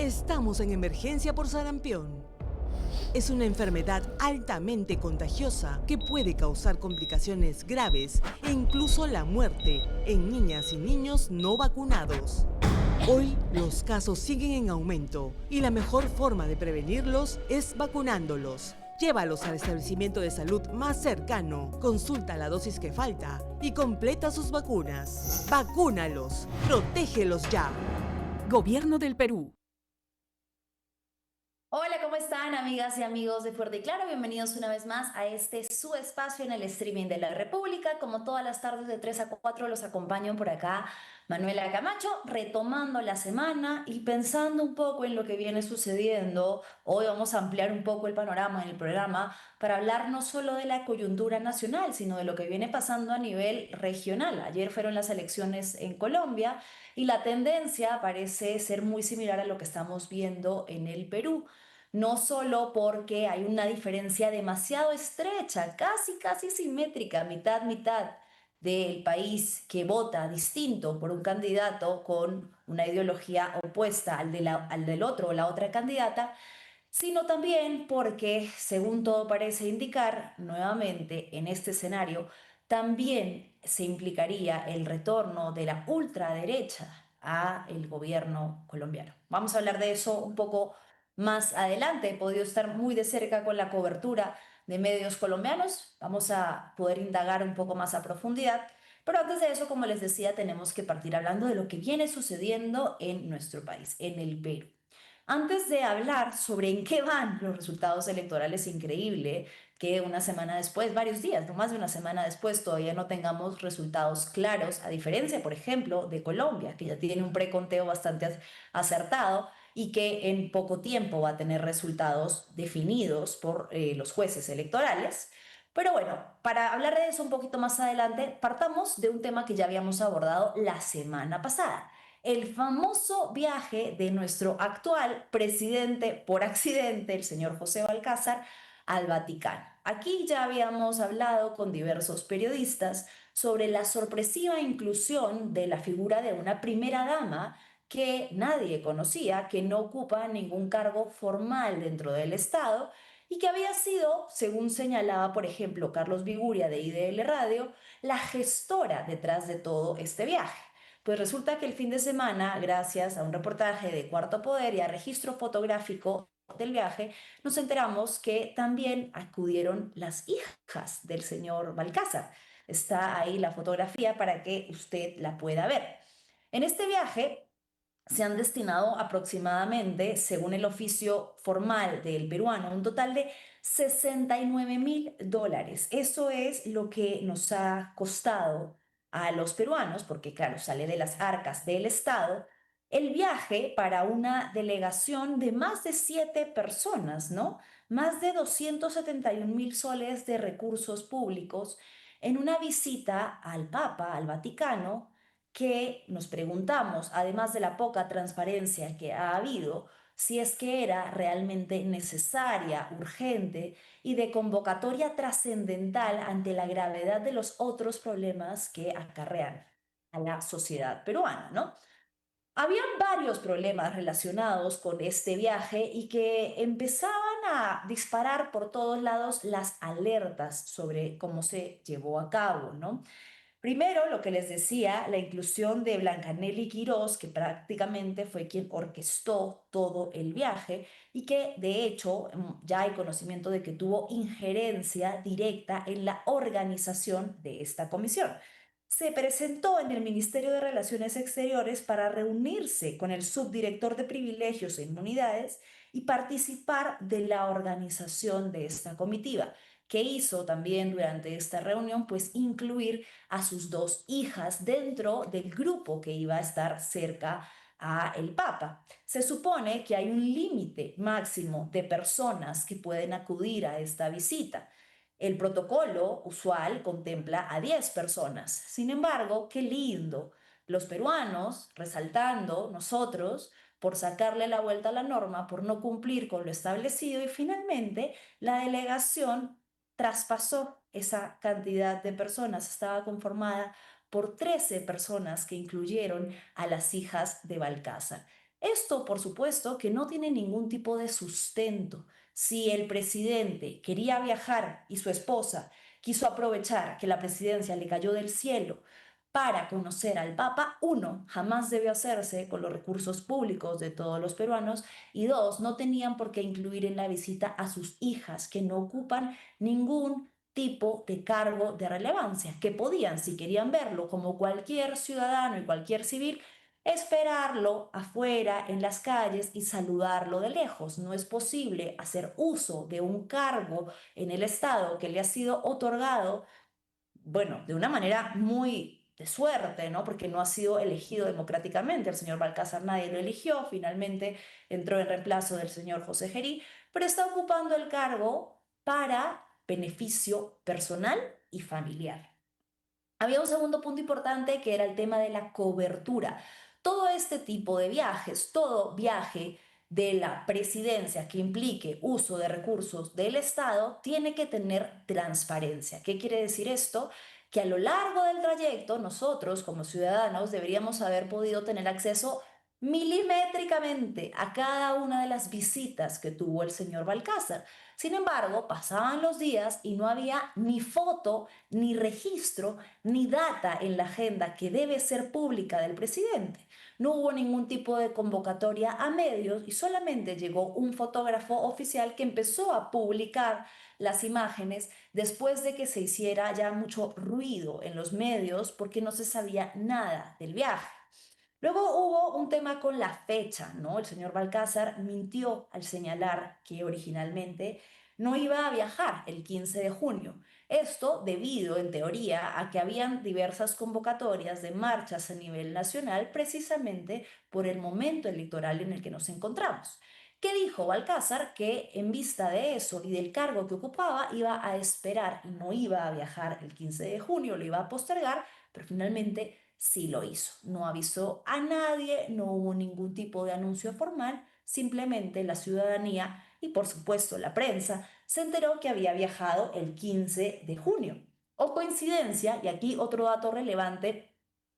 Estamos en emergencia por sarampión. Es una enfermedad altamente contagiosa que puede causar complicaciones graves e incluso la muerte en niñas y niños no vacunados. Hoy los casos siguen en aumento y la mejor forma de prevenirlos es vacunándolos. Llévalos al establecimiento de salud más cercano, consulta la dosis que falta y completa sus vacunas. ¡Vacúnalos! ¡Protégelos ya! Gobierno del Perú. Hola, ¿cómo están amigas y amigos de Fuerte y Claro? Bienvenidos una vez más a este su espacio en el streaming de la República. Como todas las tardes de 3 a 4 los acompaño por acá Manuela Camacho, retomando la semana y pensando un poco en lo que viene sucediendo. Hoy vamos a ampliar un poco el panorama en el programa para hablar no solo de la coyuntura nacional, sino de lo que viene pasando a nivel regional. Ayer fueron las elecciones en Colombia y la tendencia parece ser muy similar a lo que estamos viendo en el Perú. No solo porque hay una diferencia demasiado estrecha, casi simétrica, mitad del país que vota distinto por un candidato con una ideología opuesta al del otro o la otra candidata, sino también porque, según todo parece indicar, nuevamente en este escenario, también se implicaría el retorno de la ultraderecha a el gobierno colombiano. Vamos a hablar de eso un poco más adelante. He podido estar muy de cerca con la cobertura de medios colombianos. Vamos a poder indagar un poco más a profundidad. Pero antes de eso, como les decía, tenemos que partir hablando de lo que viene sucediendo en nuestro país, en el Perú. Antes de hablar sobre en qué van los resultados electorales, increíble que una semana después, varios días, no más de una semana después, todavía no tengamos resultados claros, a diferencia, por ejemplo, de Colombia, que ya tiene un preconteo bastante acertado y que en poco tiempo va a tener resultados definidos por los jueces electorales. Pero bueno, para hablar de eso un poquito más adelante, partamos de un tema que ya habíamos abordado la semana pasada: el famoso viaje de nuestro actual presidente por accidente, el señor José Balcázar, al Vaticano. Aquí ya habíamos hablado con diversos periodistas sobre la sorpresiva inclusión de la figura de una primera dama que nadie conocía, que no ocupa ningún cargo formal dentro del Estado y que había sido, según señalaba, por ejemplo, Carlos Viguria de IDL Radio, la gestora detrás de todo este viaje. Pues resulta que el fin de semana, gracias a un reportaje de Cuarto Poder y a registro fotográfico del viaje, nos enteramos que también acudieron las hijas del señor Balcázar. Está ahí la fotografía para que usted la pueda ver. En este viaje se han destinado aproximadamente, según el oficio formal del peruano, un total de $69.000. Eso es lo que nos ha costado a los peruanos, porque claro, sale de las arcas del Estado, el viaje para una delegación de más de 7 personas, ¿no? Más de 271.000 soles de recursos públicos en una visita al Papa, al Vaticano, que nos preguntamos, además de la poca transparencia que ha habido, si es que era realmente necesaria, urgente y de convocatoria trascendental ante la gravedad de los otros problemas que acarrean a la sociedad peruana, ¿no? Habían varios problemas relacionados con este viaje y que empezaban a disparar por todos lados las alertas sobre cómo se llevó a cabo, ¿no? Primero, lo que les decía, la inclusión de Blancanelli Quirós, que prácticamente fue quien orquestó todo el viaje y que de hecho ya hay conocimiento de que tuvo injerencia directa en la organización de esta comisión. Se presentó en el Ministerio de Relaciones Exteriores para reunirse con el subdirector de privilegios e inmunidades y participar de la organización de esta comitiva, que hizo también durante esta reunión, pues incluir a sus dos hijas dentro del grupo que iba a estar cerca a el Papa. Se supone que hay un límite máximo de personas que pueden acudir a esta visita. El protocolo usual contempla a 10 personas. Sin embargo, qué lindo. Los peruanos, resaltando nosotros, por sacarle la vuelta a la norma, por no cumplir con lo establecido y finalmente la delegación traspasó esa cantidad de personas. Estaba conformada por 13 personas que incluyeron a las hijas de Balcázar. Esto, por supuesto, que no tiene ningún tipo de sustento. Si el presidente quería viajar y su esposa quiso aprovechar que la presidencia le cayó del cielo para conocer al Papa, uno, jamás debió hacerse con los recursos públicos de todos los peruanos, y dos, no tenían por qué incluir en la visita a sus hijas, que no ocupan ningún tipo de cargo de relevancia, que podían, si querían verlo como cualquier ciudadano y cualquier civil, esperarlo afuera en las calles y saludarlo de lejos. No es posible hacer uso de un cargo en el Estado que le ha sido otorgado, bueno, de una manera muy de suerte, ¿no? Porque no ha sido elegido democráticamente. El señor Balcázar nadie lo eligió, finalmente entró en reemplazo del señor José Gerí, pero está ocupando el cargo para beneficio personal y familiar. Había un segundo punto importante que era el tema de la cobertura. Todo este tipo de viajes, todo viaje de la presidencia que implique uso de recursos del Estado, tiene que tener transparencia. ¿Qué quiere decir esto? Que a lo largo del trayecto nosotros como ciudadanos deberíamos haber podido tener acceso milimétricamente a cada una de las visitas que tuvo el señor Balcázar. Sin embargo, pasaban los días y no había ni foto, ni registro, ni data en la agenda que debe ser pública del presidente. No hubo ningún tipo de convocatoria a medios y solamente llegó un fotógrafo oficial que empezó a publicar las imágenes después de que se hiciera ya mucho ruido en los medios porque no se sabía nada del viaje. Luego hubo un tema con la fecha, ¿no? El señor Balcázar mintió al señalar que originalmente no iba a viajar el 15 de junio. Esto debido, en teoría, a que habían diversas convocatorias de marchas a nivel nacional precisamente por el momento electoral en el que nos encontramos. ¿Qué dijo Balcázar? Que en vista de eso y del cargo que ocupaba iba a esperar y no iba a viajar el 15 de junio, lo iba a postergar, pero finalmente sí lo hizo. No avisó a nadie, no hubo ningún tipo de anuncio formal, simplemente la ciudadanía y por supuesto la prensa se enteró que había viajado el 15 de junio. O coincidencia, y aquí otro dato relevante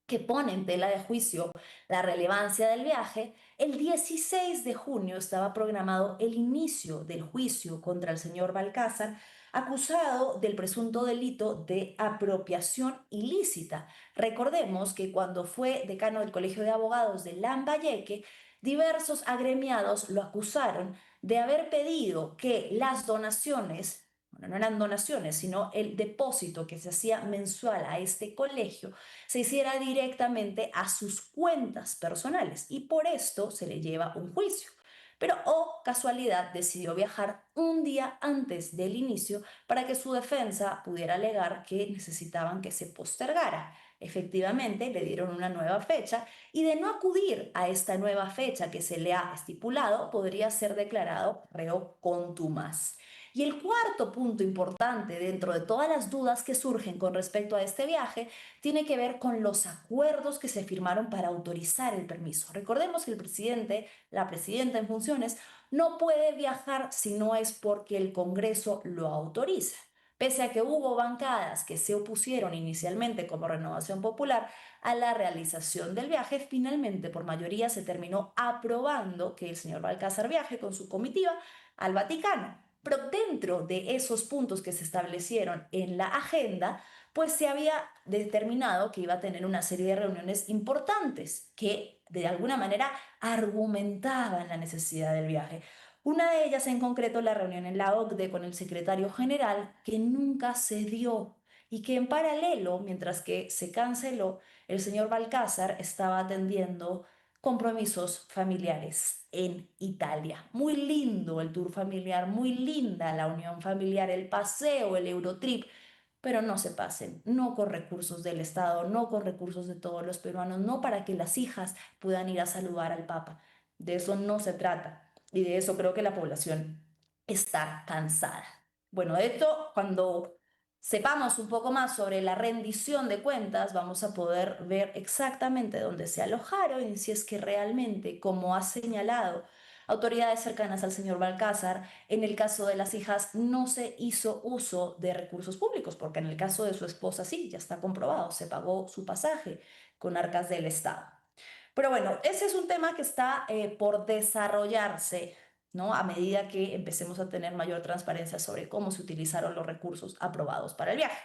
que pone en tela de juicio la relevancia del viaje, el 16 de junio estaba programado el inicio del juicio contra el señor Balcázar, acusado del presunto delito de apropiación ilícita. Recordemos que cuando fue decano del Colegio de Abogados de Lambayeque, diversos agremiados lo acusaron de haber pedido que las donaciones, bueno, no eran donaciones, sino el depósito que se hacía mensual a este colegio, se hiciera directamente a sus cuentas personales y por esto se le lleva un juicio. Pero, oh casualidad, decidió viajar un día antes del inicio para que su defensa pudiera alegar que necesitaban que se postergara. Efectivamente, le dieron una nueva fecha y de no acudir a esta nueva fecha que se le ha estipulado, podría ser declarado reo contumaz. Y el cuarto punto importante dentro de todas las dudas que surgen con respecto a este viaje tiene que ver con los acuerdos que se firmaron para autorizar el permiso. Recordemos que el presidente, la presidenta en funciones, no puede viajar si no es porque el Congreso lo autoriza. Pese a que hubo bancadas que se opusieron inicialmente como Renovación Popular a la realización del viaje, finalmente por mayoría se terminó aprobando que el señor Balcázar viaje con su comitiva al Vaticano. Pero dentro de esos puntos que se establecieron en la agenda, pues se había determinado que iba a tener una serie de reuniones importantes que de alguna manera argumentaban la necesidad del viaje. Una de ellas en concreto la reunión en la OCDE con el secretario general que nunca se dio y que en paralelo, mientras que se canceló, el señor Balcázar estaba atendiendo compromisos familiares en Italia. Muy lindo el tour familiar, muy linda la unión familiar, el paseo, el Eurotrip, pero no se pasen, no con recursos del Estado, no con recursos de todos los peruanos, no para que las hijas puedan ir a saludar al Papa. De eso no se trata y de eso creo que la población está cansada. Bueno, de esto, cuando sepamos un poco más sobre la rendición de cuentas, vamos a poder ver exactamente dónde se alojaron y si es que realmente, como ha señalado autoridades cercanas al señor Balcázar, en el caso de las hijas no se hizo uso de recursos públicos, porque en el caso de su esposa sí, ya está comprobado, se pagó su pasaje con arcas del Estado. Pero bueno, ese es un tema que está por desarrollarse, ¿no? A medida que empecemos a tener mayor transparencia sobre cómo se utilizaron los recursos aprobados para el viaje.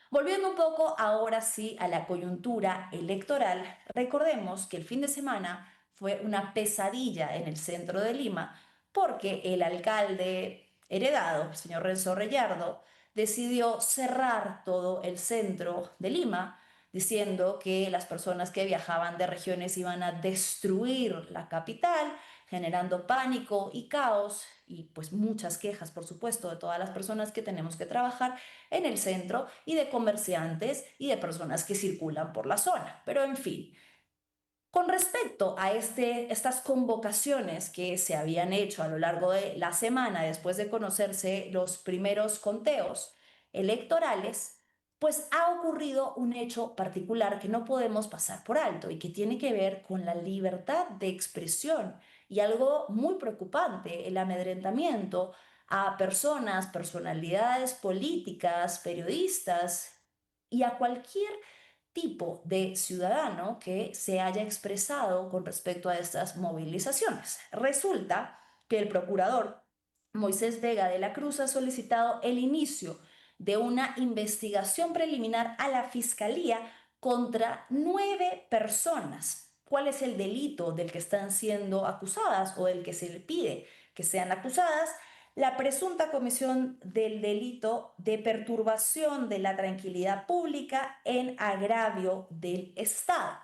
Volviendo un poco ahora sí a la coyuntura electoral, recordemos que el fin de semana fue una pesadilla en el centro de Lima porque el alcalde heredado, el señor Renzo Reyardo, decidió cerrar todo el centro de Lima, diciendo que las personas que viajaban de regiones iban a destruir la capital, generando pánico y caos y pues muchas quejas, por supuesto, de todas las personas que tenemos que trabajar en el centro y de comerciantes y de personas que circulan por la zona. Pero en fin, con respecto a estas convocaciones que se habían hecho a lo largo de la semana después de conocerse los primeros conteos electorales, pues ha ocurrido un hecho particular que no podemos pasar por alto y que tiene que ver con la libertad de expresión y algo muy preocupante, el amedrentamiento a personas, personalidades políticas, periodistas y a cualquier tipo de ciudadano que se haya expresado con respecto a estas movilizaciones. Resulta que el procurador Moisés Vega de la Cruz ha solicitado el inicio de una investigación preliminar a la Fiscalía contra 9 personas. ¿Cuál es el delito del que están siendo acusadas o del que se le pide que sean acusadas? La presunta comisión del delito de perturbación de la tranquilidad pública en agravio del Estado.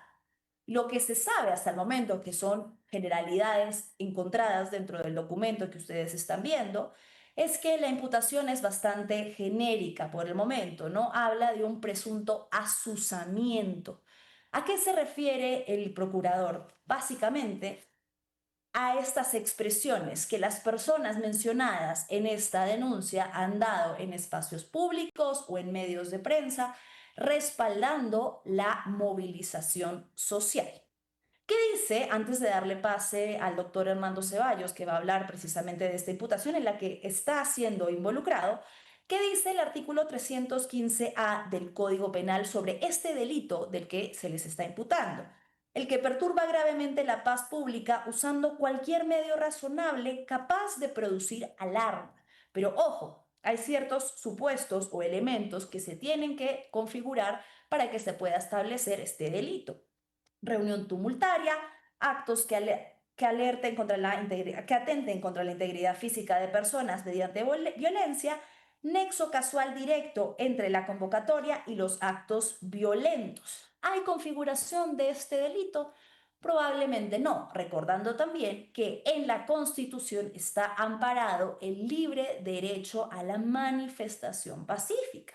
Lo que se sabe hasta el momento, que son generalidades encontradas dentro del documento que ustedes están viendo, es que la imputación es bastante genérica por el momento, ¿no? Habla de un presunto asusamiento. ¿A qué se refiere el procurador? Básicamente, a estas expresiones que las personas mencionadas en esta denuncia han dado en espacios públicos o en medios de prensa, respaldando la movilización social. ¿Qué dice, antes de darle pase al doctor Hernando Ceballos, que va a hablar precisamente de esta imputación en la que está siendo involucrado? ¿Qué dice el artículo 315A del Código Penal sobre este delito del que se les está imputando? El que perturba gravemente la paz pública usando cualquier medio razonable capaz de producir alarma. Pero ojo, hay ciertos supuestos o elementos que se tienen que configurar para que se pueda establecer este delito: reunión tumultaria, actos que alerten contra la integridad, que atenten contra la integridad física de personas mediante violencia, nexo casual directo entre la convocatoria y los actos violentos. ¿Hay configuración de este delito? Probablemente no, recordando también que en la Constitución está amparado el libre derecho a la manifestación pacífica.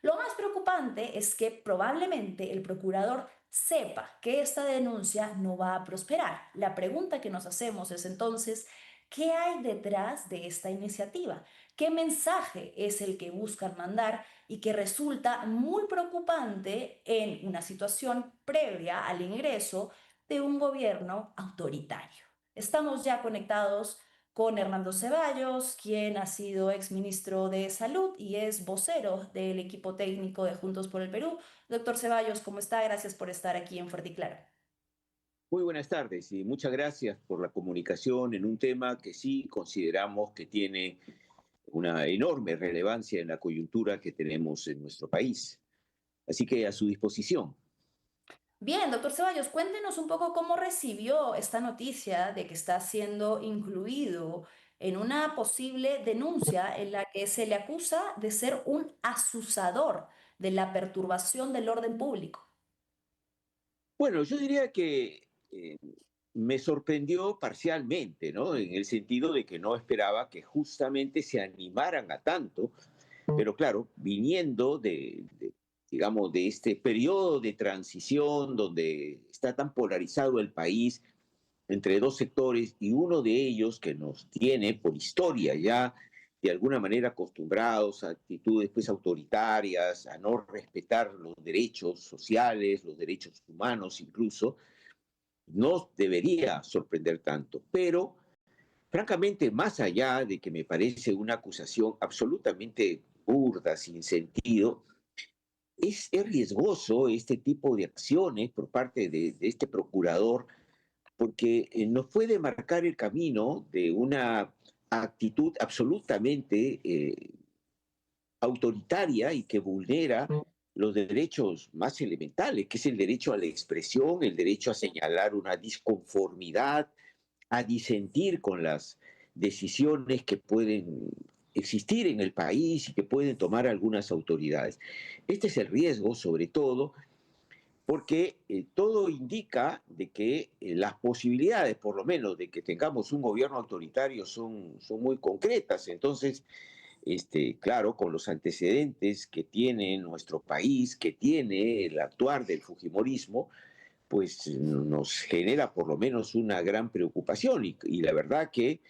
Lo más preocupante es que probablemente el procurador sepa que esta denuncia no va a prosperar. La pregunta que nos hacemos es entonces, ¿qué hay detrás de esta iniciativa? ¿Qué mensaje es el que buscan mandar y que resulta muy preocupante en una situación previa al ingreso de un gobierno autoritario? Estamos ya conectados con Hernando Ceballos, quien ha sido exministro de Salud y es vocero del equipo técnico de Juntos por el Perú. Doctor Ceballos, ¿cómo está? Gracias por estar aquí en Fuerte y Claro. Muy buenas tardes y muchas gracias por la comunicación en un tema que sí consideramos que tiene una enorme relevancia en la coyuntura que tenemos en nuestro país. Así que a su disposición. Bien, doctor Ceballos, cuéntenos un poco cómo recibió esta noticia de que está siendo incluido en una posible denuncia en la que se le acusa de ser un asusador de la perturbación del orden público. Bueno, yo diría que me sorprendió parcialmente, ¿no? En el sentido de que no esperaba que justamente se animaran a tanto, pero claro, viniendo digamos, de este periodo de transición donde está tan polarizado el país entre dos sectores y uno de ellos que nos tiene por historia ya de alguna manera acostumbrados a actitudes pues autoritarias, a no respetar los derechos sociales, los derechos humanos incluso, no debería sorprender tanto. Pero, francamente, más allá de que me parece una acusación absolutamente burda, sin sentido, es riesgoso este tipo de acciones por parte de este procurador porque nos puede marcar el camino de una actitud absolutamente autoritaria y que vulnera los derechos más elementales, que es el derecho a la expresión, el derecho a señalar una disconformidad, a disentir con las decisiones que pueden existir en el país y que pueden tomar algunas autoridades. Este es el riesgo, sobre todo, porque todo indica de que las posibilidades, por lo menos, de que tengamos un gobierno autoritario son muy concretas. Entonces, claro, con los antecedentes que tiene nuestro país, que tiene el actuar del Fujimorismo, pues nos genera por lo menos una gran preocupación y la verdad que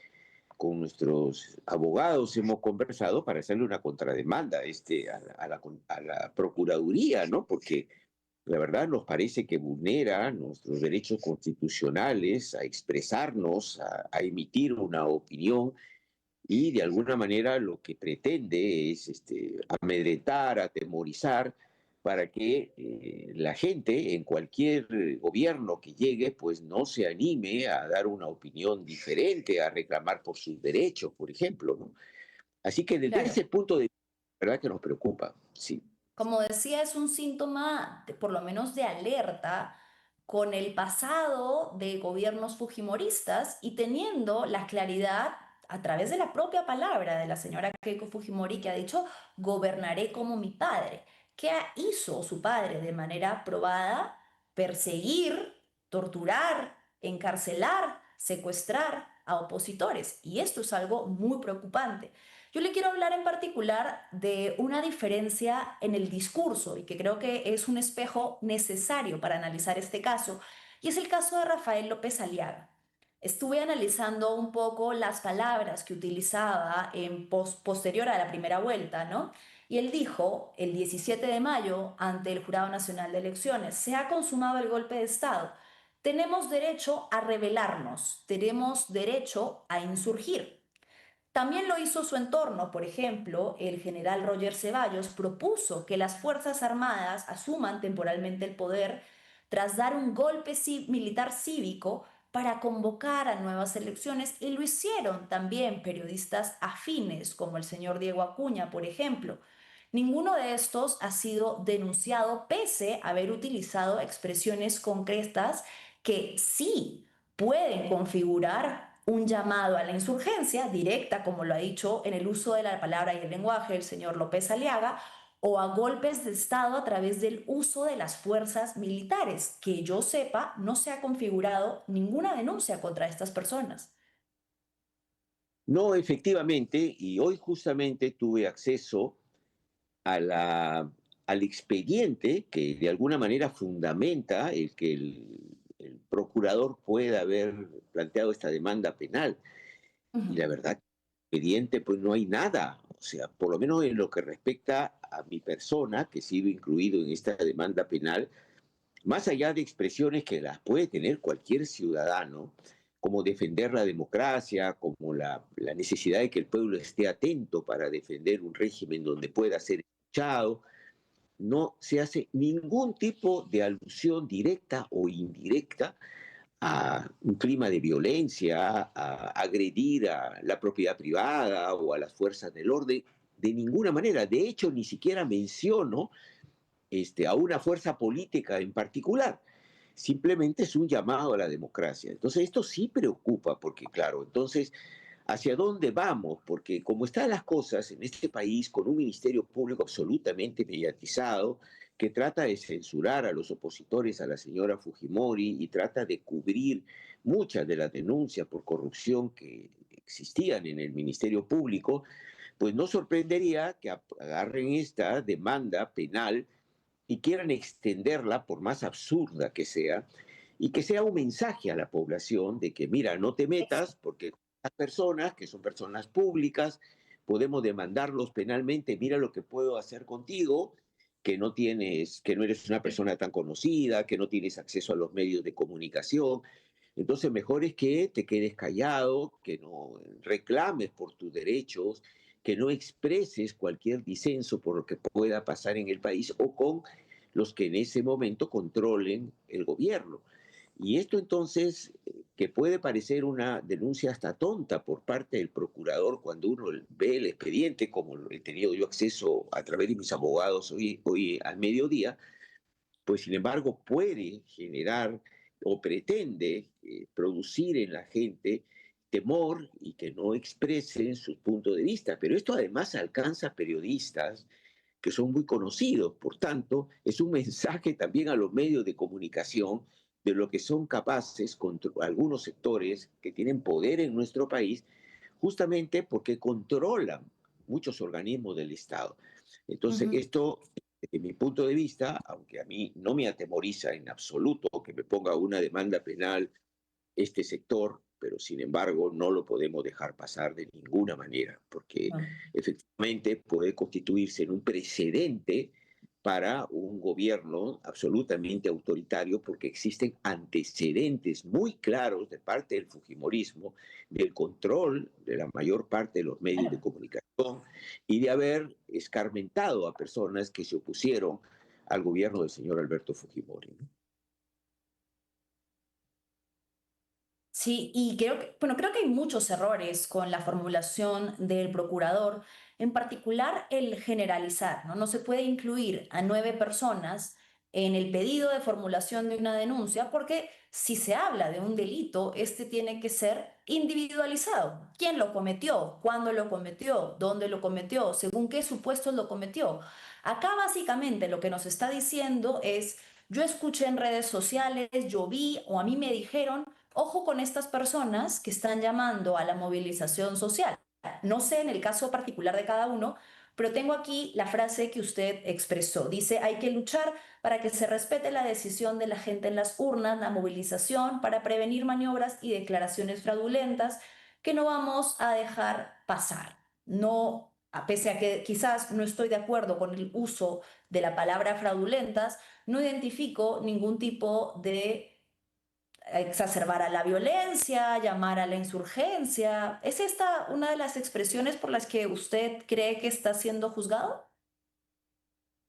con nuestros abogados hemos conversado para hacerle una contrademanda a la Procuraduría, ¿no? Porque la verdad nos parece que vulnera nuestros derechos constitucionales a expresarnos, a emitir una opinión y de alguna manera lo que pretende es amedrentar, atemorizar para que la gente en cualquier gobierno que llegue pues no se anime a dar una opinión diferente, a reclamar por sus derechos, por ejemplo, ¿no? Así que desde Claro. ese punto de vista, la verdad que nos preocupa, sí. Como decía, es un síntoma, por lo menos de alerta, con el pasado de gobiernos fujimoristas y teniendo la claridad a través de la propia palabra de la señora Keiko Fujimori que ha dicho, gobernaré como mi padre. ¿Qué hizo su padre de manera probada? Perseguir, torturar, encarcelar, secuestrar a opositores. Y esto es algo muy preocupante. Yo le quiero hablar en particular de una diferencia en el discurso y que creo que es un espejo necesario para analizar este caso, y es el caso de Rafael López Aliaga. Estuve analizando un poco las palabras que utilizaba posterior a la primera vuelta, ¿no? Y él dijo el 17 de mayo ante el Jurado Nacional de Elecciones, se ha consumado el golpe de Estado. Tenemos derecho a rebelarnos, tenemos derecho a insurgir. También lo hizo su entorno, por ejemplo, el general Roger Ceballos propuso que las Fuerzas Armadas asuman temporalmente el poder tras dar un golpe militar cívico para convocar a nuevas elecciones y lo hicieron también periodistas afines como el señor Diego Acuña, por ejemplo. Ninguno de estos ha sido denunciado pese a haber utilizado expresiones concretas que sí pueden configurar un llamado a la insurgencia directa, como lo ha dicho en el uso de la palabra y el lenguaje el señor López Aliaga, o a golpes de Estado a través del uso de las fuerzas militares. Que yo sepa, no se ha configurado ninguna denuncia contra estas personas. No, efectivamente, y hoy justamente tuve acceso a al expediente que de alguna manera fundamenta el que el procurador pueda haber planteado esta demanda penal. Y la Ujú. verdad, expediente, pues no hay nada. O sea, por lo menos en lo que respecta a mi persona, que sido incluido en esta demanda penal, más allá de expresiones que las puede tener cualquier ciudadano, como defender la democracia, como la necesidad de que el pueblo esté atento para defender un régimen donde pueda ser escuchado, no se hace ningún tipo de alusión directa o indirecta a un clima de violencia, a agredir a la propiedad privada o a las fuerzas del orden, de ninguna manera. De hecho, ni siquiera menciono a una fuerza política en particular. Simplemente es un llamado a la democracia. Entonces, esto sí preocupa, porque claro, entonces, ¿hacia dónde vamos? Porque como están las cosas en este país, con un ministerio público absolutamente mediatizado, que trata de censurar a los opositores a la señora Fujimori y trata de cubrir muchas de las denuncias por corrupción que existían en el ministerio público, pues no sorprendería que agarren esta demanda penal y quieran extenderla, por más absurda que sea, y que sea un mensaje a la población de que, mira, no te metas porque las personas, que son personas públicas, podemos demandarlos penalmente, mira lo que puedo hacer contigo, que no tienes, que no eres una persona tan conocida, que no tienes acceso a los medios de comunicación. Entonces, mejor es que te quedes callado, que no reclames por tus derechos, que no expreses cualquier disenso por lo que pueda pasar en el país o con los que en ese momento controlen el gobierno. Y esto entonces, que puede parecer una denuncia hasta tonta por parte del procurador cuando uno ve el expediente, como he tenido yo acceso a través de mis abogados hoy al mediodía, pues sin embargo puede generar o pretende producir en la gente temor y que no expresen sus puntos de vista. Pero esto además alcanza a periodistas que son muy conocidos. Por tanto, es un mensaje también a los medios de comunicación de lo que son capaces contra algunos sectores que tienen poder en nuestro país, justamente porque controlan muchos organismos del Estado. Entonces, Ujú. esto, desde mi punto de vista, aunque a mí no me atemoriza en absoluto que me ponga una demanda penal este sector, pero sin embargo no lo podemos dejar pasar de ninguna manera, porque Ah. efectivamente puede constituirse en un precedente para un gobierno absolutamente autoritario, porque existen antecedentes muy claros de parte del Fujimorismo del control de la mayor parte de los medios de Claro. comunicación y de haber escarmentado a personas que se opusieron al gobierno del señor Alberto Fujimori, ¿no? Sí, y creo que hay muchos errores con la formulación del procurador, en particular el generalizar, ¿no? No se puede incluir a 9 personas en el pedido de formulación de una denuncia porque si se habla de un delito, este tiene que ser individualizado. ¿Quién lo cometió? ¿Cuándo lo cometió? ¿Dónde lo cometió? ¿Según qué supuestos lo cometió? Acá básicamente lo que nos está diciendo es, yo escuché en redes sociales, yo vi o a mí me dijeron. Ojo con estas personas que están llamando a la movilización social. No sé en el caso particular de cada uno, pero tengo aquí la frase que usted expresó. Dice, hay que luchar para que se respete la decisión de la gente en las urnas, la movilización, para prevenir maniobras y declaraciones fraudulentas que no vamos a dejar pasar. No, pese a que quizás no estoy de acuerdo con el uso de la palabra fraudulentas, no identifico ningún tipo de exacerbar a la violencia, llamar a la insurgencia. ¿Es esta una de las expresiones por las que usted cree que está siendo juzgado?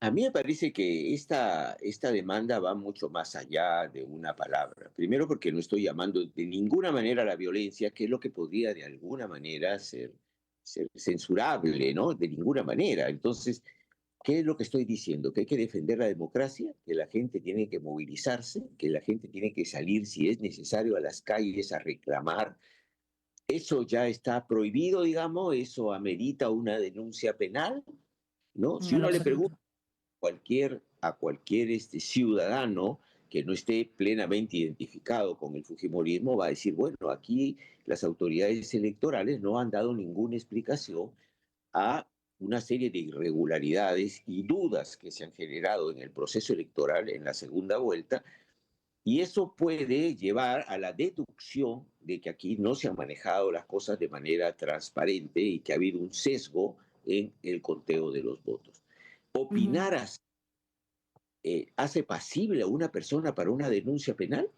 A mí me parece que esta demanda va mucho más allá de una palabra. Primero porque no estoy llamando de ninguna manera a la violencia, que es lo que podría de alguna manera ser censurable, ¿no? De ninguna manera. Entonces, ¿qué es lo que estoy diciendo? Que hay que defender la democracia, que la gente tiene que movilizarse, que la gente tiene que salir si es necesario a las calles a reclamar. Eso ya está prohibido, digamos, eso amerita una denuncia penal, ¿no? Si En lo uno le pregunta absoluto. a cualquier ciudadano que no esté plenamente identificado con el Fujimorismo, va a decir, bueno, aquí las autoridades electorales no han dado ninguna explicación a una serie de irregularidades y dudas que se han generado en el proceso electoral en la segunda vuelta, y eso puede llevar a la deducción de que aquí no se han manejado las cosas de manera transparente y que ha habido un sesgo en el conteo de los votos. Ujú. Opinar así hace pasible a una persona para una denuncia penal.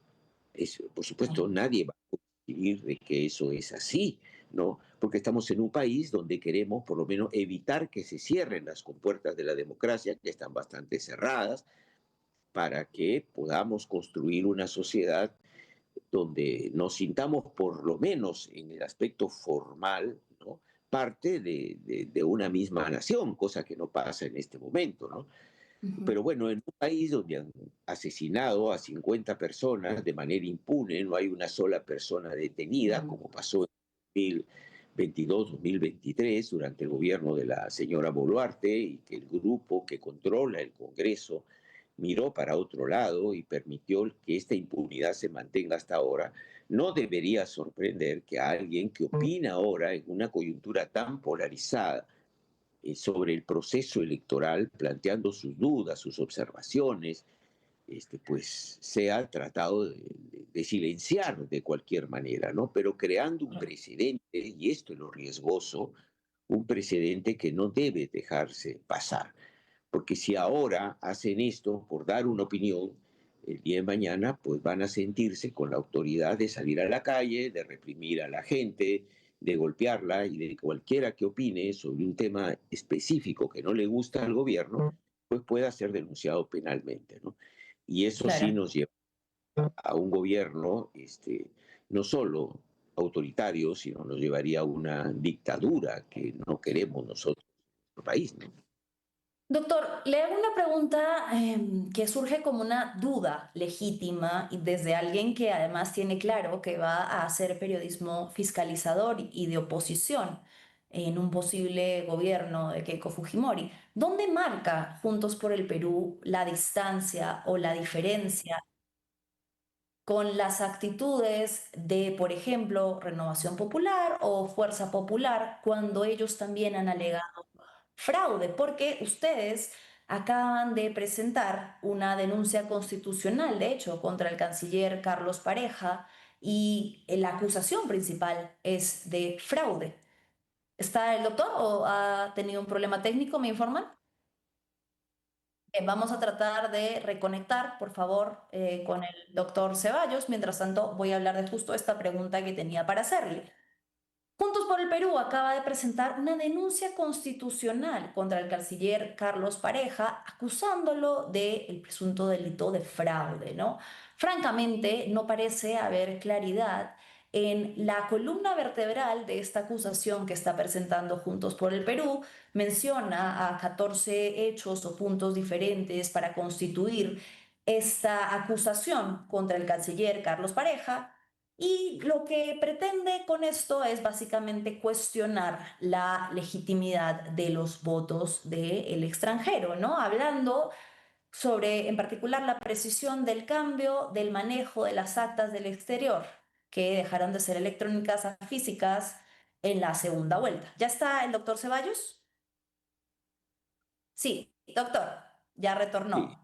Por supuesto, Sí. nadie va a decidir de que eso es así, ¿no? Porque estamos en un país donde queremos por lo menos evitar que se cierren las compuertas de la democracia, que están bastante cerradas, para que podamos construir una sociedad donde nos sintamos por lo menos en el aspecto formal, ¿no? Parte de una misma nación, cosa que no pasa en este momento, ¿no? Ujú. Pero bueno, en un país donde han asesinado a 50 personas de manera impune, no hay una sola persona detenida, Mm. como pasó en 2022-2023 durante el gobierno de la señora Boluarte, y que el grupo que controla el Congreso miró para otro lado y permitió que esta impunidad se mantenga hasta ahora, no debería sorprender que a alguien que opina ahora en una coyuntura tan polarizada sobre el proceso electoral, planteando sus dudas, sus observaciones, pues sea tratado de silenciar de cualquier manera, ¿no? Pero creando un precedente, y esto es lo riesgoso, un precedente que no debe dejarse pasar. Porque si ahora hacen esto por dar una opinión, el día de mañana pues van a sentirse con la autoridad de salir a la calle, de reprimir a la gente, de golpearla y de cualquiera que opine sobre un tema específico que no le gusta al gobierno, pues pueda ser denunciado penalmente, ¿no? Y eso sí Claro. nos lleva a un gobierno no solo autoritario, sino nos llevaría a una dictadura que no queremos nosotros en nuestro país, ¿no? Doctor, le hago una pregunta que surge como una duda legítima y desde alguien que además tiene claro que va a hacer periodismo fiscalizador y de oposición en un posible gobierno de Keiko Fujimori. ¿Dónde marca Juntos por el Perú la distancia o la diferencia con las actitudes de, por ejemplo, Renovación Popular o Fuerza Popular, cuando ellos también han alegado fraude? Porque ustedes acaban de presentar una denuncia constitucional, de hecho, contra el canciller Carlos Pareja, y la acusación principal es de fraude. ¿Está el doctor o ha tenido un problema técnico, me informan? Vamos a tratar de reconectar, por favor, con el doctor Ceballos. Mientras tanto, voy a hablar de justo esta pregunta que tenía para hacerle. Juntos por el Perú acaba de presentar una denuncia constitucional contra el canciller Carlos Pareja, acusándolo del presunto delito de fraude, ¿no? Francamente, no parece haber claridad en la columna vertebral de esta acusación que está presentando Juntos por el Perú. Menciona a 14 hechos o puntos diferentes para constituir esta acusación contra el canciller Carlos Pareja. Y lo que pretende con esto es básicamente cuestionar la legitimidad de los votos del extranjero, ¿no? Hablando sobre, en particular, la precisión del cambio del manejo de las actas del exterior, que dejarán de ser electrónicas a físicas en la segunda vuelta. ¿Ya está el doctor Ceballos? Sí, doctor, ya Sí, retornó.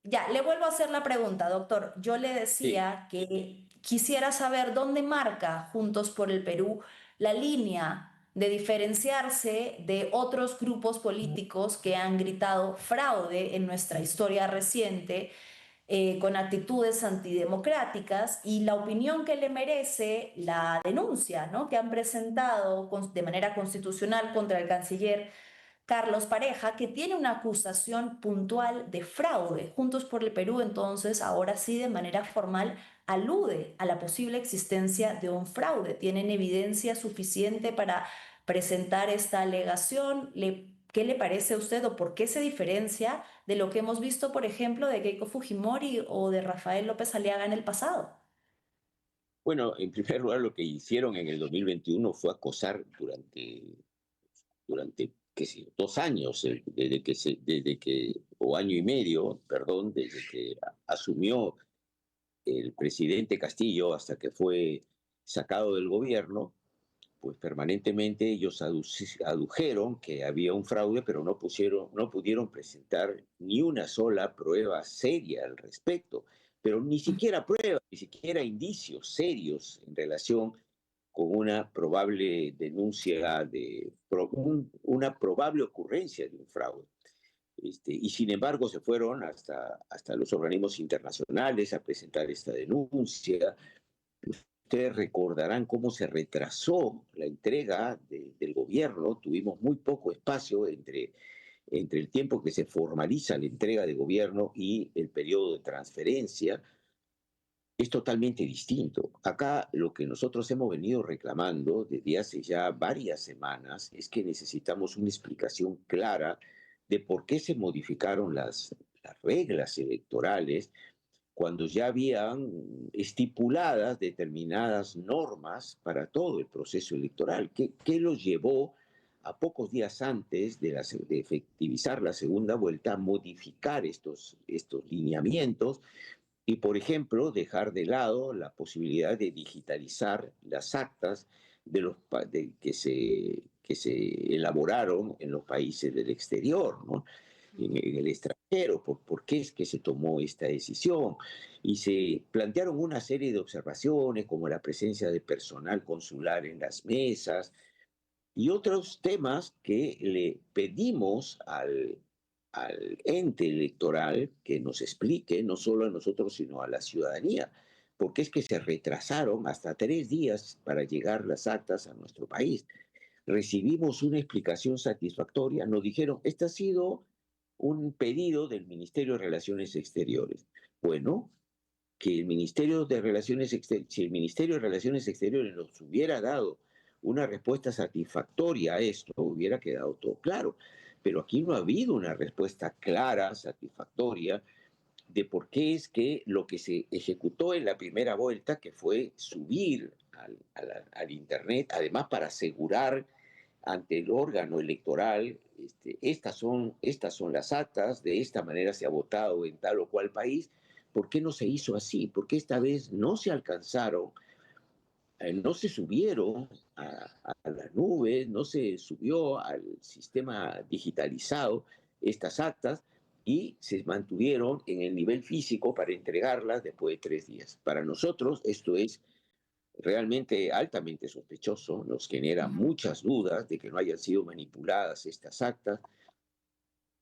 Ya, le vuelvo a hacer la pregunta, doctor. Yo le sí. decía que quisiera saber dónde marca Juntos por el Perú la línea de diferenciarse de otros grupos políticos que han gritado fraude en nuestra historia reciente, con actitudes antidemocráticas, y la opinión que le merece la denuncia, ¿no?, que han presentado de manera constitucional contra el canciller Carlos Pareja, que tiene una acusación puntual de fraude. Juntos por el Perú, entonces, ahora sí, de manera formal, alude a la posible existencia de un fraude. ¿Tienen evidencia suficiente para presentar esta alegación? ¿Qué le parece a usted o por qué se diferencia de lo que hemos visto, por ejemplo, de Keiko Fujimori o de Rafael López Aliaga en el pasado? Bueno, en primer lugar, lo que hicieron en el 2021 fue acosar durante qué sé yo, 2 años, o año y medio, perdón, desde que asumió el presidente Castillo hasta que fue sacado del gobierno, pues permanentemente ellos adujeron que había un fraude, pero no pudieron presentar ni una sola prueba seria al respecto, pero ni siquiera pruebas, ni siquiera indicios serios en relación con una probable denuncia una probable ocurrencia de un fraude. Y sin embargo se fueron hasta los organismos internacionales a presentar esta denuncia. Ustedes recordarán cómo se retrasó la entrega del gobierno. Tuvimos muy poco espacio entre el tiempo que se formaliza la entrega de gobierno y el periodo de transferencia. Es totalmente distinto. Acá lo que nosotros hemos venido reclamando desde hace ya varias semanas es que necesitamos una explicación clara de por qué se modificaron las reglas electorales cuando ya habían estipuladas determinadas normas para todo el proceso electoral. ¿Qué los llevó a pocos días antes de efectivizar la segunda vuelta a modificar estos lineamientos y, por ejemplo, dejar de lado la posibilidad de digitalizar las actas que se elaboraron en los países del exterior, ¿no? En el extranjero? ¿Por qué es que se tomó esta decisión? Y se plantearon una serie de observaciones, como la presencia de personal consular en las mesas y otros temas que le pedimos al ente electoral que nos explique, no solo a nosotros, sino a la ciudadanía, porque es que se retrasaron hasta 3 días para llegar las actas a nuestro país. Recibimos una explicación satisfactoria, nos dijeron, este ha sido un pedido del Ministerio de Relaciones Exteriores. Bueno, que el Ministerio de Relaciones Exteriores, si el Ministerio de Relaciones Exteriores nos hubiera dado una respuesta satisfactoria a esto, hubiera quedado todo claro. Pero aquí no ha habido una respuesta clara, satisfactoria, de por qué es que lo que se ejecutó en la primera vuelta, que fue subir al Internet, además para asegurar ante el órgano electoral, estas son las actas, de esta manera se ha votado en tal o cual país. ¿Por qué no se hizo así? ¿Por qué esta vez no se alcanzaron, no se subieron a las nubes, no se subió al sistema digitalizado estas actas y se mantuvieron en el nivel físico para entregarlas después de 3 días? Para nosotros esto es realmente altamente sospechoso, nos genera Ujú. muchas dudas de que no hayan sido manipuladas estas actas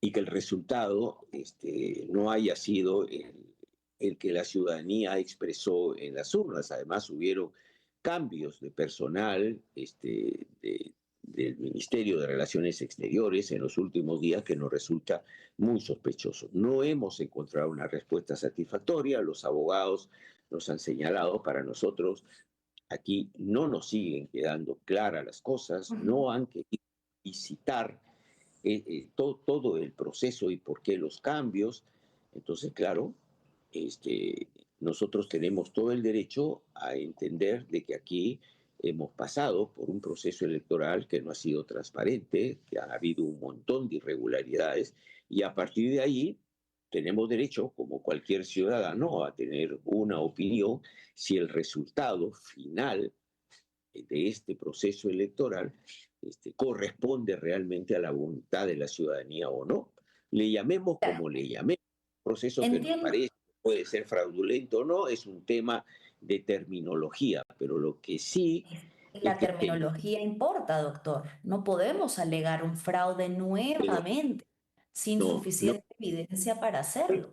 y que el resultado no haya sido el que la ciudadanía expresó en las urnas. Además, hubieron cambios de personal del Ministerio de Relaciones Exteriores en los últimos días que nos resulta muy sospechoso. No hemos encontrado una respuesta satisfactoria. Los abogados nos han señalado, para nosotros aquí no nos siguen quedando claras las cosas, Ujú. no han querido visitar todo el proceso y por qué los cambios. Entonces, claro, este, nosotros tenemos todo el derecho a entender de que aquí hemos pasado por un proceso electoral que no ha sido transparente, que ha habido un montón de irregularidades, y a partir de ahí tenemos derecho, como cualquier ciudadano, a tener una opinión si el resultado final de este proceso electoral corresponde realmente a la voluntad de la ciudadanía o no. Le llamemos Claro, como le llamemos, proceso que nos entiendo. parece puede ser fraudulento o no, es un tema de terminología, pero lo que sí es La que terminología importa, doctor. No podemos alegar un fraude pero nuevamente sin no, no, suficiente evidencia para hacerlo.